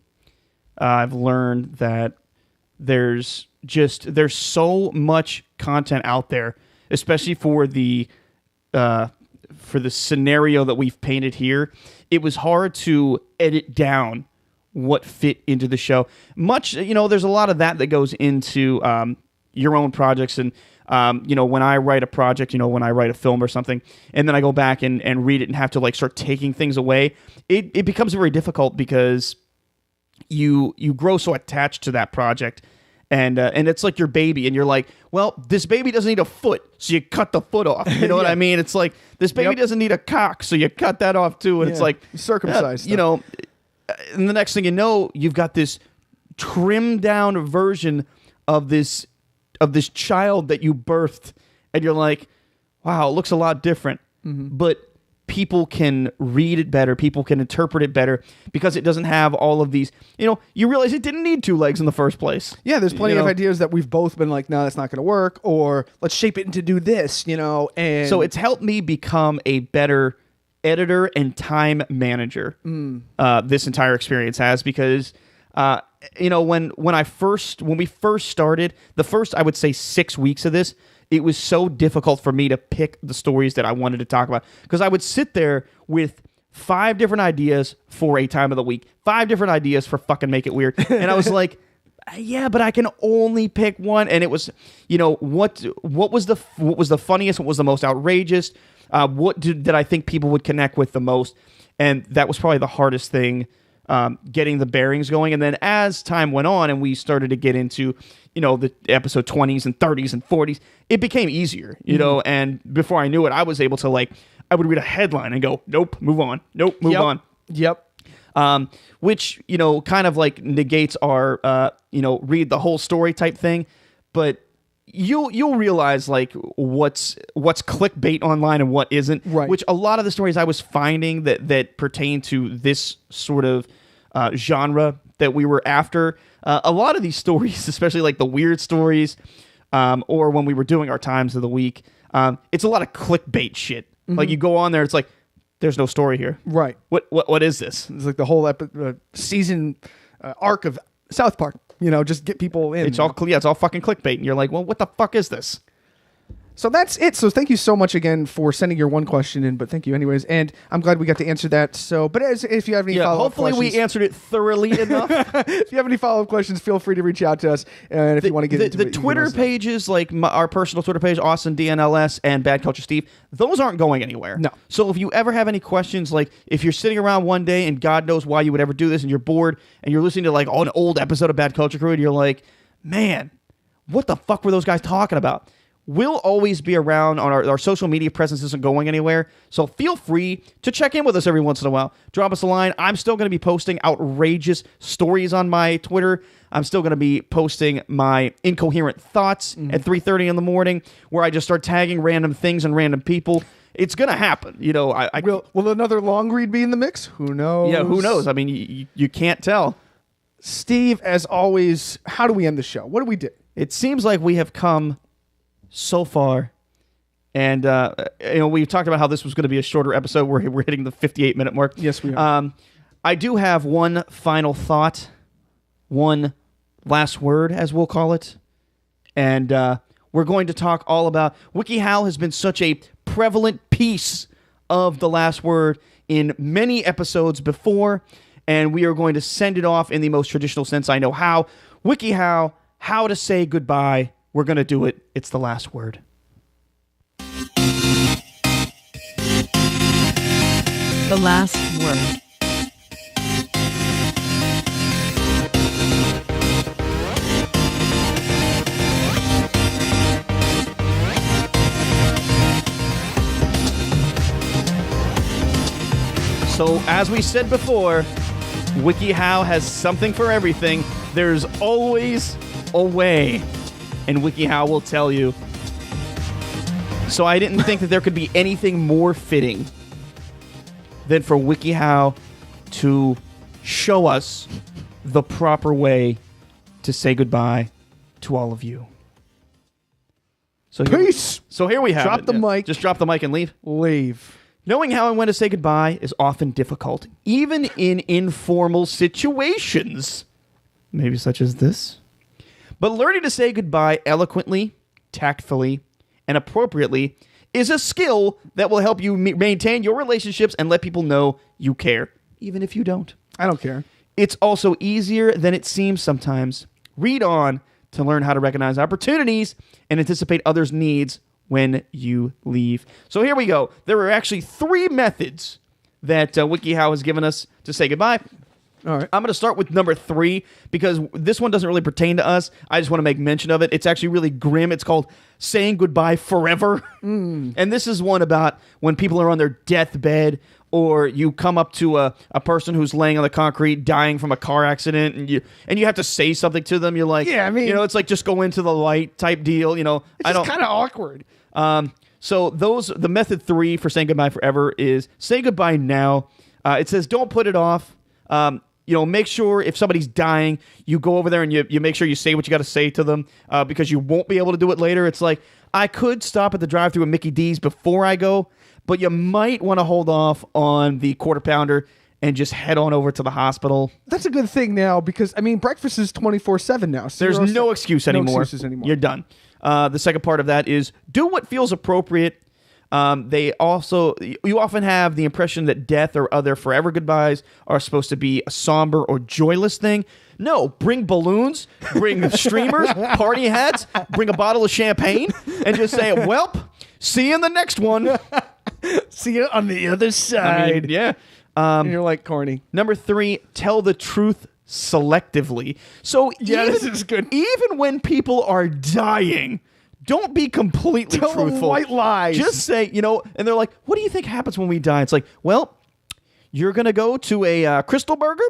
I've learned that There's so much content out there, especially for the scenario that we've painted here. It was hard to edit down what fit into the show. There's a lot of that goes into your own projects. And, when I write a project, when I write a film or something, and then I go back and read it and have to like start taking things away, it becomes very difficult because you grow so attached to that project. And it's like your baby, and you're like, well, this baby doesn't need a foot, so you cut the foot off. You know what I mean? It's like, this baby doesn't need a cock, so you cut that off too. And it's like, circumcised. And the next thing you know, you've got this trimmed down version of this child that you birthed, and you're like, wow, it looks a lot different. But people can read it better, people can interpret it better because it doesn't have all of these, you realize it didn't need 2 legs in the first place. Yeah, there's plenty of ideas that we've both been like, no, that's not going to work, or let's shape it into do this, and so it's helped me become a better editor and time manager. This entire experience has, because when we first started, the first, I would say 6 weeks of this, it was so difficult for me to pick the stories that I wanted to talk about, because I would sit there with 5 different ideas for a time of the week, 5 different ideas for fucking Make It Weird. And I was like, yeah, but I can only pick one. And it was, what was the funniest? What was the most outrageous? What did I think people would connect with the most? And that was probably the hardest thing, getting the bearings going. And then as time went on and we started to get into, the episode 20s and 30s and 40s, it became easier, and before I knew it, I was able to I would read a headline and go, nope, move on. Nope, move on. Yep. Which, kind of like negates our, read the whole story type thing. But you'll realize what's clickbait online and what isn't. Right. Which a lot of the stories I was finding that pertain to this sort of genre that we were after. A lot of these stories, especially like the weird stories, or when we were doing our times of the week, it's a lot of clickbait shit. Like you go on there, it's like, there's no story here. Right. What is this? It's like the whole season arc of South Park. Just get people in. It's all fucking clickbait, and you're like, well, what the fuck is this? So that's it. So thank you so much again for sending your one question in, but thank you anyways. And I'm glad we got to answer that. So, but if you have any follow-up questions... hopefully we answered it thoroughly enough. If you have any follow-up questions, feel free to reach out to us. And if you want to get into the Twitter pages, like our personal Twitter page, Austin DNLS and Bad Culture Steve, those aren't going anywhere. No. So if you ever have any questions, like if you're sitting around one day and God knows why you would ever do this and you're bored and you're listening to an old episode of Bad Culture Crew and you're like, man, what the fuck were those guys talking about? We'll always be around on our social media presence isn't going anywhere. So feel free to check in with us every once in a while. Drop us a line. I'm still going to be posting outrageous stories on my Twitter. I'm still going to be posting my incoherent thoughts at 3:30 in the morning, where I just start tagging random things and random people. It's going to happen. Will another long read be in the mix? Who knows? Yeah, who knows? I mean, you can't tell. Steve, as always, how do we end the show? What do we do? It seems like we have come so far, and we talked about how this was going to be a shorter episode. We're hitting the 58-minute mark. Yes, we are. I do have one final thought, one last word, as we'll call it, and we're going to talk all about WikiHow has been such a prevalent piece of the last word in many episodes before, and we are going to send it off in the most traditional sense I know how. WikiHow, how to say goodbye. We're going to do it. It's the last word. The last word. So, as we said before, WikiHow has something for everything. There's always a way. And WikiHow will tell you. So I didn't think that there could be anything more fitting than for WikiHow to show us the proper way to say goodbye to all of you. So Peace! So here we have Drop it. the mic. Just drop the mic and leave. Leave. Knowing how and when to say goodbye is often difficult, even in informal situations. Maybe such as this. But learning to say goodbye eloquently, tactfully, and appropriately is a skill that will help you maintain your relationships and let people know you care, even if you don't. I don't care. It's also easier than it seems sometimes. Read on to learn how to recognize opportunities and anticipate others' needs when you leave. So here we go. There are actually 3 methods that WikiHow has given us to say goodbye. All right. I'm going to start with number 3 because this one doesn't really pertain to us. I just want to make mention of it. It's actually really grim. It's called saying goodbye forever. And this is one about when people are on their deathbed, or you come up to a person who's laying on the concrete dying from a car accident, and you have to say something to them. You're like, Yeah, I mean- it's like just go into the light type deal. It's just kind of awkward. So the method 3 for saying goodbye forever is say goodbye now. It says don't put it off. Make sure if somebody's dying, you go over there and you make sure you say what you got to say to them because you won't be able to do it later. It's like, I could stop at the drive-thru at Mickey D's before I go, but you might want to hold off on the quarter pounder and just head on over to the hospital. That's a good thing now because, I mean, breakfast is 24/7 now. So There's no excuse anymore. No excuses anymore. You're done. The second part of that is do what feels appropriate. You often have the impression that death or other forever goodbyes are supposed to be a somber or joyless thing. No, bring balloons, bring streamers, party hats, bring a bottle of champagne, and just say, "Welp, see you in the next one." See you on the other side. Yeah. And you're like corny. Number 3, tell the truth selectively. So this is good. Even when people are dying, don't be completely Tell truthful. white lies. Just say, and they're like, what do you think happens when we die? It's like, well, you're going to go to a Crystal Burger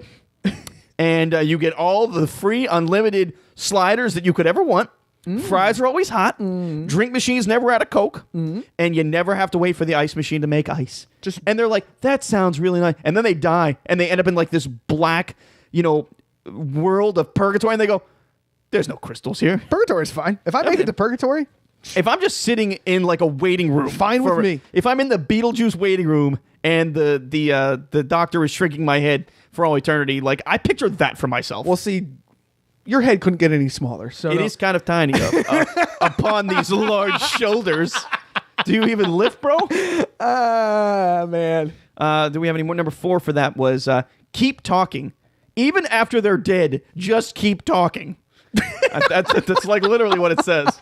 and you get all the free unlimited sliders that you could ever want. Fries are always hot. Drink machines never out of Coke. And you never have to wait for the ice machine to make ice. And they're like, that sounds really nice. And then they die and they end up in like this black, world of purgatory. And they go, there's no crystals here. Purgatory's fine. If I make it to purgatory, If I'm just sitting in like a waiting room, Fine with me. If I'm in the Beetlejuice waiting room and the doctor is shrinking my head for all eternity, like I picture that for myself. well, see, your head couldn't get any smaller. So It is kind of tiny upon these large shoulders. Do you even lift, bro? man. Do we have any more? Number 4 for that was keep talking. Even after they're dead, just keep talking. That's like literally what it says.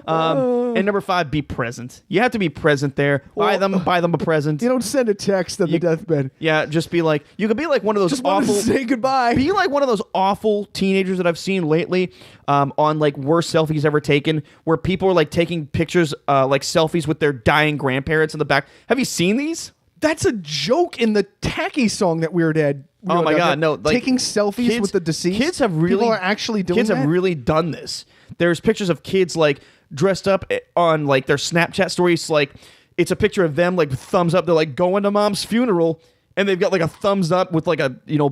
And number 5, be present. You have to be present there. Buy them a present. You don't send a text on the deathbed. Yeah, just be like, you could be like one of those Just wanted awful. to say goodbye. Be like one of those awful teenagers that I've seen lately on like worst selfies ever taken, where people are like taking pictures, like selfies with their dying grandparents in the back. Have you seen these? That's a joke in the Tacky song that Weird Ed. Oh my God, no! Like, taking selfies with the deceased. Kids have really people are actually doing Kids that? have really done this. There's pictures of kids like dressed up on like their Snapchat stories. Like it's a picture of them like thumbs up. They're like going to mom's funeral, and they've got like a thumbs up with like a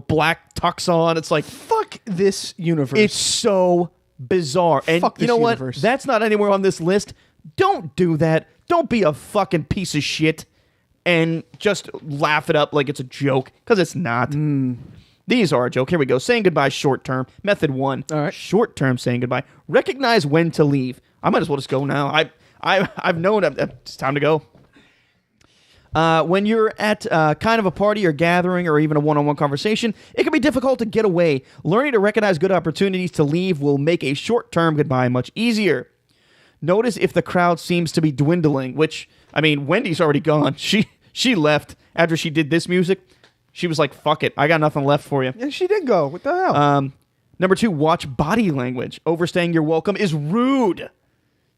black tux on. It's like Fuck this universe. it's so bizarre. And Fuck you this know universe. what? That's not anywhere on this list. Don't do that. Don't be a fucking piece of shit and just laugh it up like it's a joke, because it's not. These are a joke. Here we go. Saying goodbye short term. Method 1. All right. Short term saying goodbye. Recognize when to leave. I might as well just go now. I've known it's time to go. When you're at kind of a party or gathering or even a one-on-one conversation, it can be difficult to get away. Learning to recognize good opportunities to leave will make a short-term goodbye much easier. Notice if the crowd seems to be dwindling, which, I mean, Wendy's already gone. She left after she did this music. She was like, fuck it. I got nothing left for you. Yeah, she did go. What the hell? Number 2, watch body language. Overstaying your welcome is rude.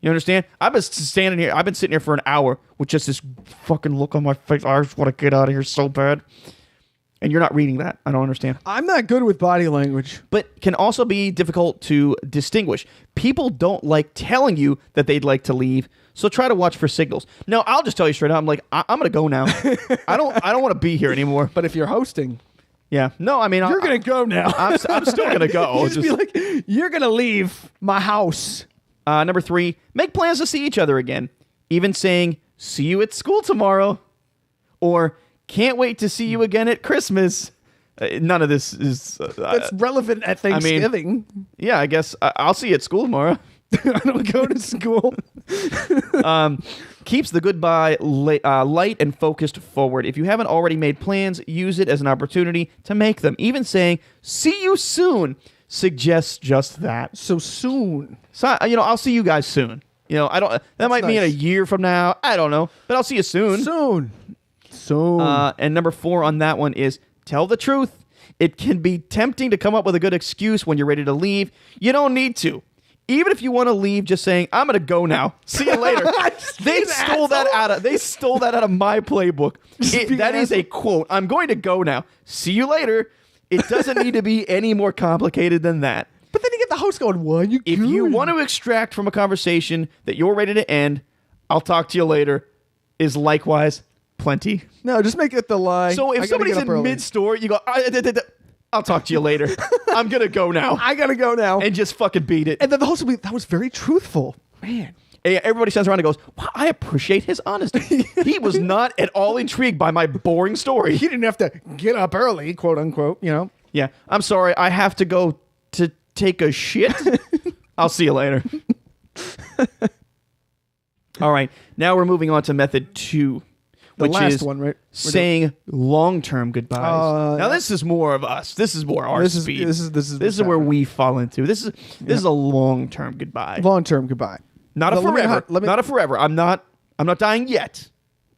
You understand? I've been standing here. I've been sitting here for an hour with just this fucking look on my face. I just want to get out of here so bad. And you're not reading that. I don't understand. I'm not good with body language. But can also be difficult to distinguish. People don't like telling you that they'd like to leave, so try to watch for signals. No, I'll just tell you straight out. I'm like, I'm gonna go now. I don't want to be here anymore. But if you're hosting, Yeah. No, I mean, you're going to go now. I'm still gonna go. You just be like, you're going to leave my house. Number 3, make plans to see each other again. Even saying, see you at school tomorrow. Or, can't wait to see you again at Christmas. None of this is. That's relevant at Thanksgiving. Yeah, I guess I'll see you at school tomorrow. I don't go to school. Keeps the goodbye light and focused forward. If you haven't already made plans, use it as an opportunity to make them. Even saying "see you soon" suggests just that. So soon. So I'll see you guys soon. I don't. That might mean a nice. year from now. I don't know, but I'll see you soon. Soon. And number 4 on that one is tell the truth. It can be tempting to come up with a good excuse when you're ready to leave. You don't need to. Even if you want to leave, just saying, I'm going to go now. See you later. They stole that out of my playbook. That is a quote. I'm going to go now. See you later. It doesn't need to be any more complicated than that. But then you get the host going, why are you If you want to extract from a conversation that you're ready to end, I'll talk to you later, is likewise plenty. No, just make it the lie. So if somebody's in mid-story, you go, I'll talk to you later. I'm going to go now. I got to go now. And just fucking beat it. And then the host will be, that was very truthful. Man. And everybody stands around and goes, wow, I appreciate his honesty. He was not at all intrigued by my boring story. He didn't have to get up early, quote unquote, Yeah, I'm sorry. I have to go to take a shit. I'll see you later. All right. Now we're moving on to method 2. The which last is one, right? saying long-term goodbyes. Now this is more of us. This is more our speed. This is where we fall into. This is a long-term goodbye. Long-term goodbye. Not a forever. Not a forever. I'm not dying yet.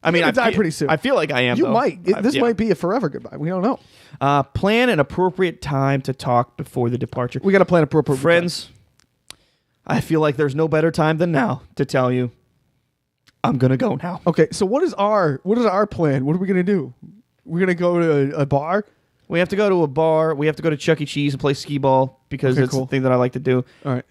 I mean, I die pretty soon. I feel like I am. You though. might. This might be a forever goodbye. We don't know. Plan an appropriate time to talk before the departure. We got to plan appropriate. Friends, I feel like there's no better time than now to tell you I'm going to go now. Okay, so what is our plan? What are we going to do? We're going to go to a bar? We have to go to a bar. We have to go to Chuck E. Cheese and play skee ball because Okay, it's cool. the thing that I like to do. All right.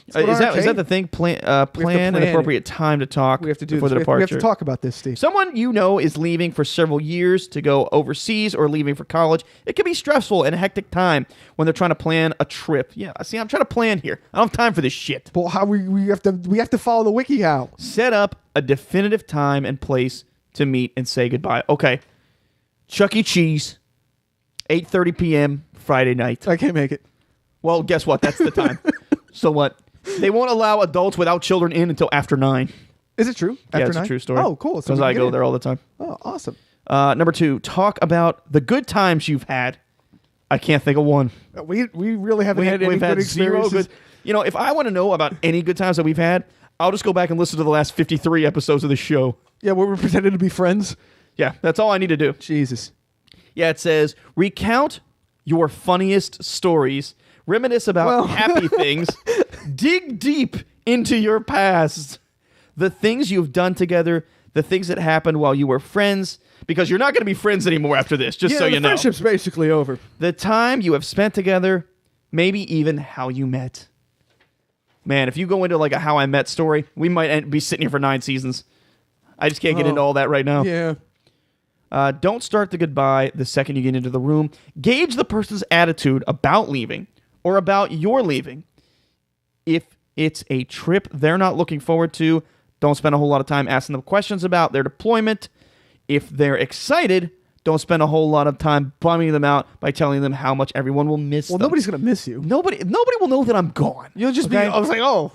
Is that the thing? Plan an appropriate time to talk We have to do before this. the departure. We have to talk about this, Steve. Someone is leaving for several years to go overseas or leaving for college. It can be stressful and a hectic time when they're trying to plan a trip. Yeah, see, I'm trying to plan here. I don't have time for this shit. Well, how we have to follow the wiki how? Set up a definitive time and place to meet and say goodbye. Okay, Chuck E. Cheese, 8:30 p.m. Friday night. I can't make it. Well, guess what? That's the time. So what? They won't allow adults without children in until after 9. Is it true? Yeah, After it's 9? a true story. Oh, cool. So Because we I can go get there in. all the time. Oh, awesome. Number 2, talk about the good times you've had. I can't think of one. We really haven't had any We've good had zero experiences. good. If I want to know about any good times that we've had, I'll just go back and listen to the last 53 episodes of the show. Yeah, where we're pretending to be friends. Yeah, that's all I need to do. Jesus. Yeah, it says recount your funniest stories, reminisce about happy things, dig deep into your past, the things you've done together, the things that happened while you were friends, because you're not going to be friends anymore after this, just so you know. Friendship's basically over. The time you have spent together, maybe even how you met. Man, if you go into like a how I met story, we might be sitting here for 9 seasons. I just can't get into all that right now. Yeah. Don't start the goodbye the second you get into the room. Gauge the person's attitude about leaving or about your leaving. If it's a trip they're not looking forward to, don't spend a whole lot of time asking them questions about their deployment. If they're excited, don't spend a whole lot of time bumming them out by telling them how much everyone will miss them. Nobody's going to miss you. Nobody will know that I'm gone. You'll just be, I was like, oh,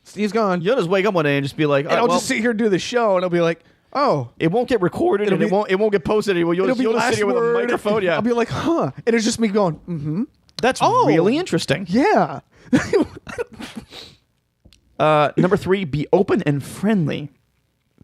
Steve's gone. You'll just wake up one day and just be like, And I'll just sit here and do the show, and I'll be like, oh. It won't get recorded, and it won't get posted anywhere. You'll just sit here with a microphone. Yeah, I'll be like, huh. And it's just me going, mm-hmm. That's really interesting. Yeah. Number 3, be open and friendly.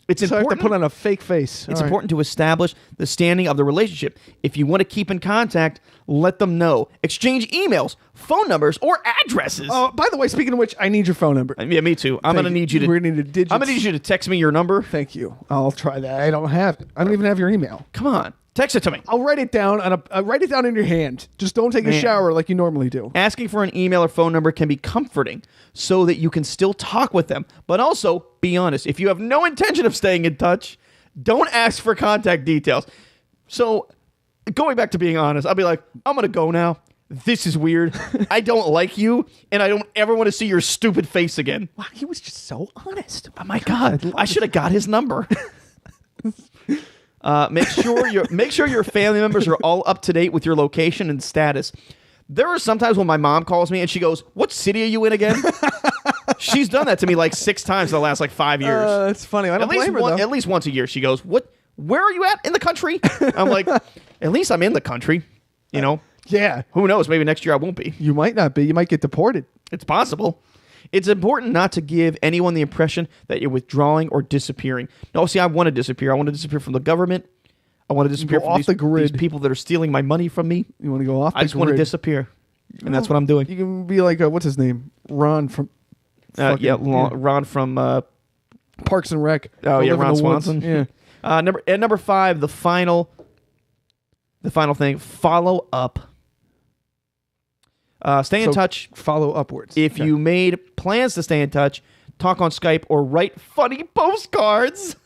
It's So I have important to put on a fake face. It's important to establish the standing of the relationship. If you want to keep in contact, let them know. Exchange emails, phone numbers, or addresses. Oh, by the way, speaking of which, I need your phone number. Yeah, me too. I'm gonna need you to. We're gonna need digits. I'm gonna need you to text me your number. Thank you. I'll try that. I don't even have your email. Come on, text it to me. I'll write it down write it down in your hand. Just don't take a shower like you normally do. Asking for an email or phone number can be comforting so that you can still talk with them. But also, be honest. If you have no intention of staying in touch, don't ask for contact details. So, going back to being honest, I'll be like, I'm going to go now. This is weird. I don't like you, and I don't ever want to see your stupid face again. Wow, he was just so honest. Oh my God. I should have got his number. Make sure your family members are all up to date with your location and status. There are sometimes when my mom calls me and she goes, "What city are you in again?" She's done that to me like 6 times in the last like 5 years. That's funny. I don't blame her, though. At least once a year, she goes, "What? Where are you at in the country?" I'm like, "At least I'm in the country." You know? Yeah. Who knows? Maybe next year I won't be. You might not be. You might get deported. It's possible. It's important not to give anyone the impression that you're withdrawing or disappearing. No, see, I want to disappear. I want to disappear from the government. I want to disappear Go from off the grid. these people that are stealing my money from me. You want to go off the I just want to grid. disappear. And that's what I'm doing. You can be like, what's his name? Ron from... Ron from... Parks and Rec. Oh, Go yeah, live in Ron the woods. Swanson. Yeah. Number 5, the final thing, follow up. Stay in So touch. Follow upwards. If you made plans to stay in touch, talk on Skype or write funny postcards.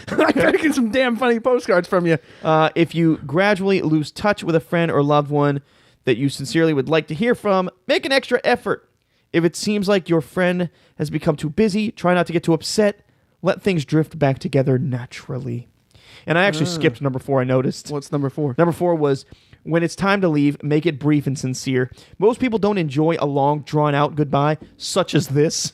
I gotta get some damn funny postcards from you. If you gradually lose touch with a friend or loved one that you sincerely would like to hear from, make an extra effort. If it seems like your friend has become too busy, try not to get too upset. Let things drift back together naturally. And I actually skipped number 4, I noticed. What's number 4? Number 4 was, when it's time to leave, make it brief and sincere. Most people don't enjoy a long, drawn-out goodbye, such as this.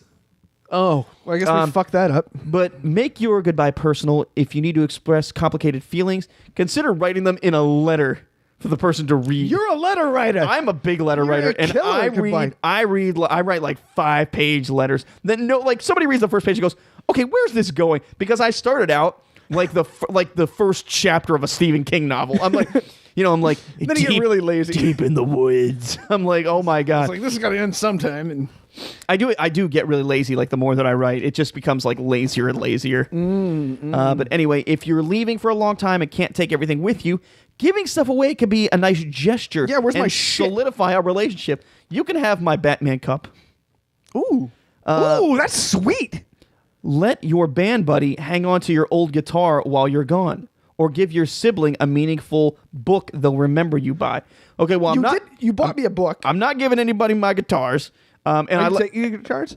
Oh, well, I guess we fucked that up. But make your goodbye personal. If you need to express complicated feelings, consider writing them in a letter for the person to read. You're a letter writer. I'm a big letter writer, a and killer I at goodbye. write like 5-page letters. Then somebody reads the first page and goes, "Okay, where's this going?" Because I started out like the first chapter of a Stephen King novel. I'm like, I'm like, Then you get really lazy. deep in the woods. I'm like, oh my god. It's like, this has got to end sometime. And I do get really lazy. Like the more that I write, it just becomes like lazier and lazier. But anyway, if you're leaving for a long time and can't take everything with you, giving stuff away can be a nice gesture. Yeah, where's and my shit? solidify our relationship. You can have my Batman cup. ooh, that's sweet. Let your band buddy hang on to your old guitar while you're gone. Or give your sibling a meaningful book they'll remember you by. Okay, well, You bought me a book. I'm not giving anybody my guitars. And Are I you taking your guitars?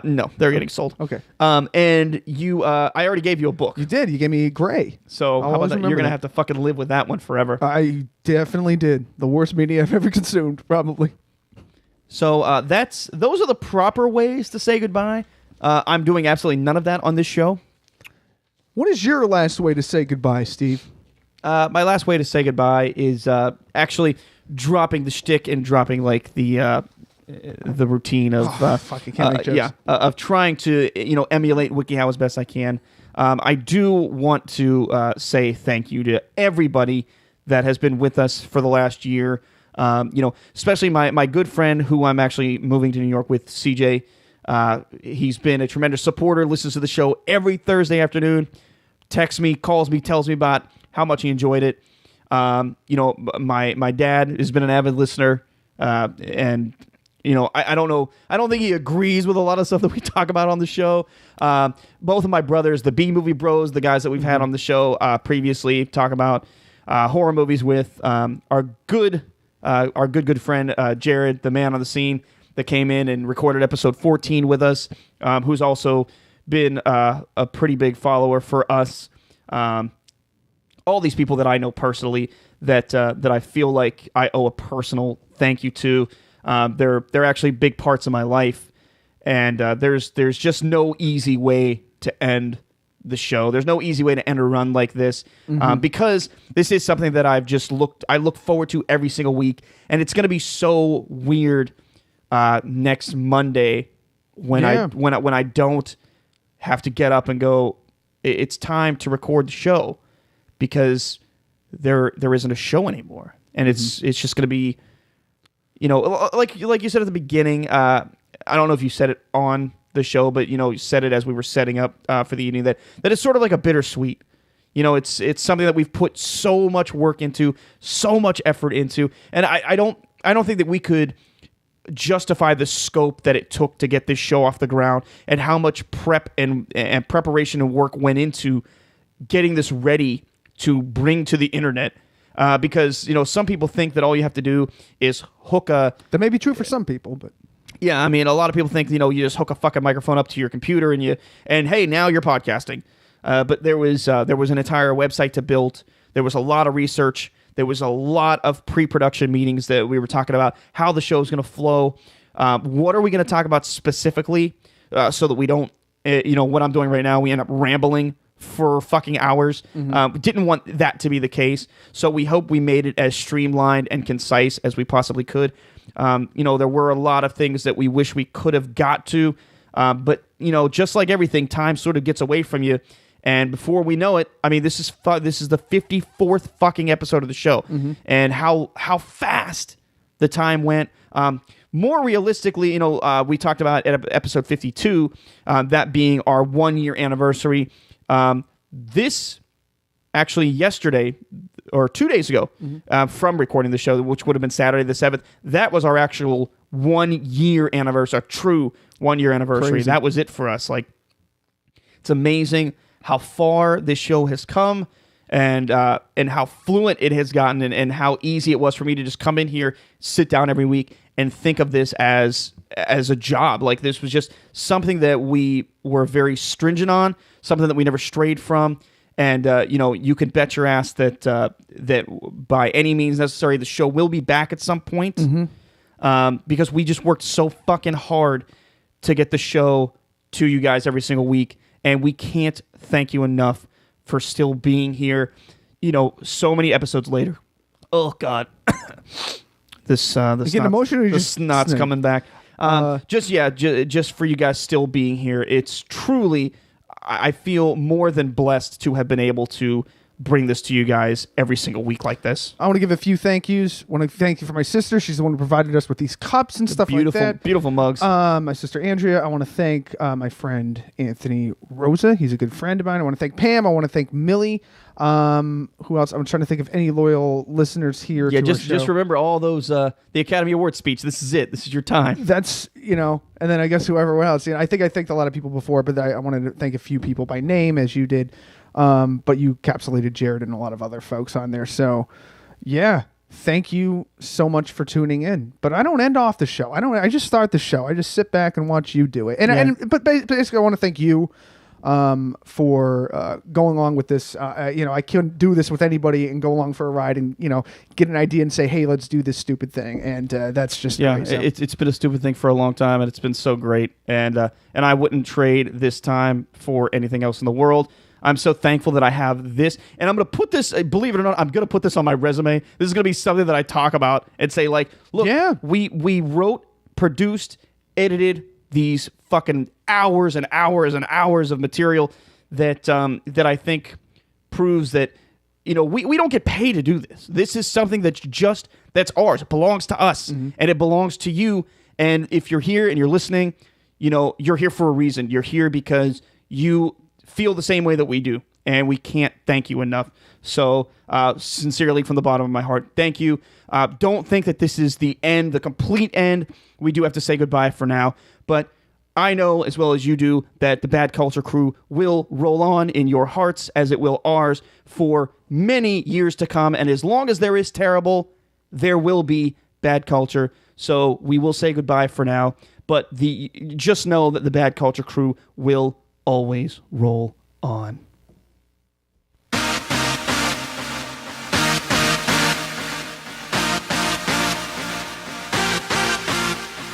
no, they're getting sold. Okay. And you, I already gave you a book. You did. You gave me Gray. So I'll how about always that? You're remember gonna that. have to fucking live with that one forever. I definitely did. The worst media I've ever consumed, probably. So those are the proper ways to say goodbye. I'm doing absolutely none of that on this show. What is your last way to say goodbye, Steve? My last way to say goodbye is actually dropping the shtick and dropping like the routine of fuck, I can't make jokes. of trying to emulate WikiHow as best I can. I do want to say thank you to everybody that has been with us for the last year. Especially my good friend who I'm actually moving to New York with, CJ. He's been a tremendous supporter, listens to the show every Thursday afternoon, texts me, calls me, tells me about how much he enjoyed it. My dad has been an avid listener, and I don't know. I don't think he agrees with a lot of stuff that we talk about on the show. Both of my brothers, the B Movie Bros, the guys that we've had on the show previously, talk about horror movies with our good friend Jared, the man on the scene that came in and recorded episode 14 with us, who's also been a pretty big follower for us. All these people that I know personally that I feel like I owe a personal thank you to. They're actually big parts of my life, and there's just no easy way to end the show. There's no easy way to end a run like this, because this is something that I look forward to every single week, and it's going to be so weird next Monday when I don't have to get up and go, it's time to record the show, because there isn't a show anymore, and it's just going to be, like you said at the beginning. I don't know if you said it on the show, but you said it as we were setting up for the evening that it's sort of like a bittersweet. It's something that we've put so much work into, so much effort into, and I don't think that we could justify the scope that it took to get this show off the ground, and how much prep and preparation and work went into getting this ready to bring to the internet. Because some people think that all you have to do is hook a. That may be true for some people, but Yeah, I mean, a lot of people think you just hook a fucking microphone up to your computer and hey, now you're podcasting. but there was an entire website to build. There was a lot of research. There was a lot of pre-production meetings that we were talking about how the show is going to flow. What are we going to talk about specifically, so that we don't, what I'm doing right now, we end up rambling for fucking hours. Didn't want that to be the case. So we hope we made it as streamlined and concise as we possibly could. There were a lot of things that we wish we could have got to, but just like everything, time sort of gets away from you. And before we know it, I mean, this is the 54th fucking episode of the show, and how fast the time went. More realistically, we talked about at episode 52, that being our 1 year anniversary. This actually yesterday or 2 days ago, from recording the show, which would have been Saturday the 7th, that was our actual 1 year anniversary, a true 1 year anniversary. Crazy. That was it for us. Like, it's amazing how far this show has come, and how fluent it has gotten, and how easy it was for me to just come in here, sit down every week, and think of this as a job. Like, this was just something that we were very stringent on, something that we never strayed from. And you can bet your ass that by any means necessary, the show will be back at some point, because we just worked so fucking hard to get the show to you guys every single week. And we can't thank you enough for still being here, so many episodes later. Oh, God. This get emotional, the snot's coming back. Just for you guys still being here. It's truly, I feel more than blessed to have been able to bring this to you guys every single week like this. I want to give a few thank yous. I want to thank you for my sister. She's the one who provided us with these cups and stuff like that. Beautiful mugs. My sister Andrea. I want to thank my friend Anthony Rosa. He's a good friend of mine. I want to thank Pam. I want to thank Millie. Who else? I'm trying to think of any loyal listeners here. Yeah, to just remember all those the Academy Awards speech. This is it. This is your time. That's and then I guess whoever else. I think I thanked a lot of people before, but I wanted to thank a few people by name as you did. But you encapsulated Jared and a lot of other folks on there. So, yeah, thank you so much for tuning in. But I don't end off the show. I just start the show. I just sit back and watch you do it. But basically, I want to thank you for going along with this. I couldn't do this with anybody and go along for a ride and get an idea and say, hey, let's do this stupid thing. And that's just great. So. It's been a stupid thing for a long time, and it's been so great. And I wouldn't trade this time for anything else in the world. I'm so thankful that I have this, and I'm going to put this, believe it or not, I'm going to put this on my resume. This is going to be something that I talk about and say, like, look, we wrote, produced, edited these fucking hours and hours and hours of material that I think proves that, we don't get paid to do this. This is something that's ours. It belongs to us, and it belongs to you. And if you're here and you're listening, you're here for a reason. You're here because you feel the same way that we do, and we can't thank you enough. So sincerely, from the bottom of my heart, thank you. Don't think that this is the end, the complete end. We do have to say goodbye for now, but I know as well as you do that the Bad Culture Crew will roll on in your hearts as it will ours for many years to come, and as long as there is terrible, there will be bad culture. So we will say goodbye for now, but just know that the Bad Culture Crew will always roll on.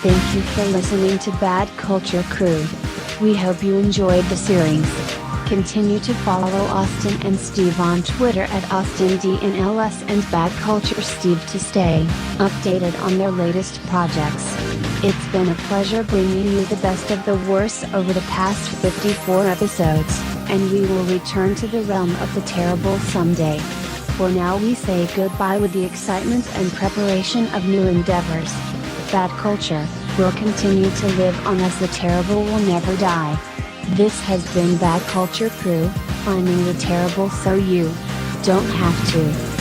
Thank you for listening to Bad Culture Crew. We hope you enjoyed the series. Continue to follow Austin and Steve on Twitter at AustinDNLS and Bad Culture Steve to stay updated on their latest projects. It's been a pleasure bringing you the best of the worst over the past 54 episodes, and we will return to the realm of the terrible someday. For now, we say goodbye with the excitement and preparation of new endeavors. Bad culture will continue to live on as the terrible will never die. This has been Bad Culture Crew, finding the terrible so you don't have to.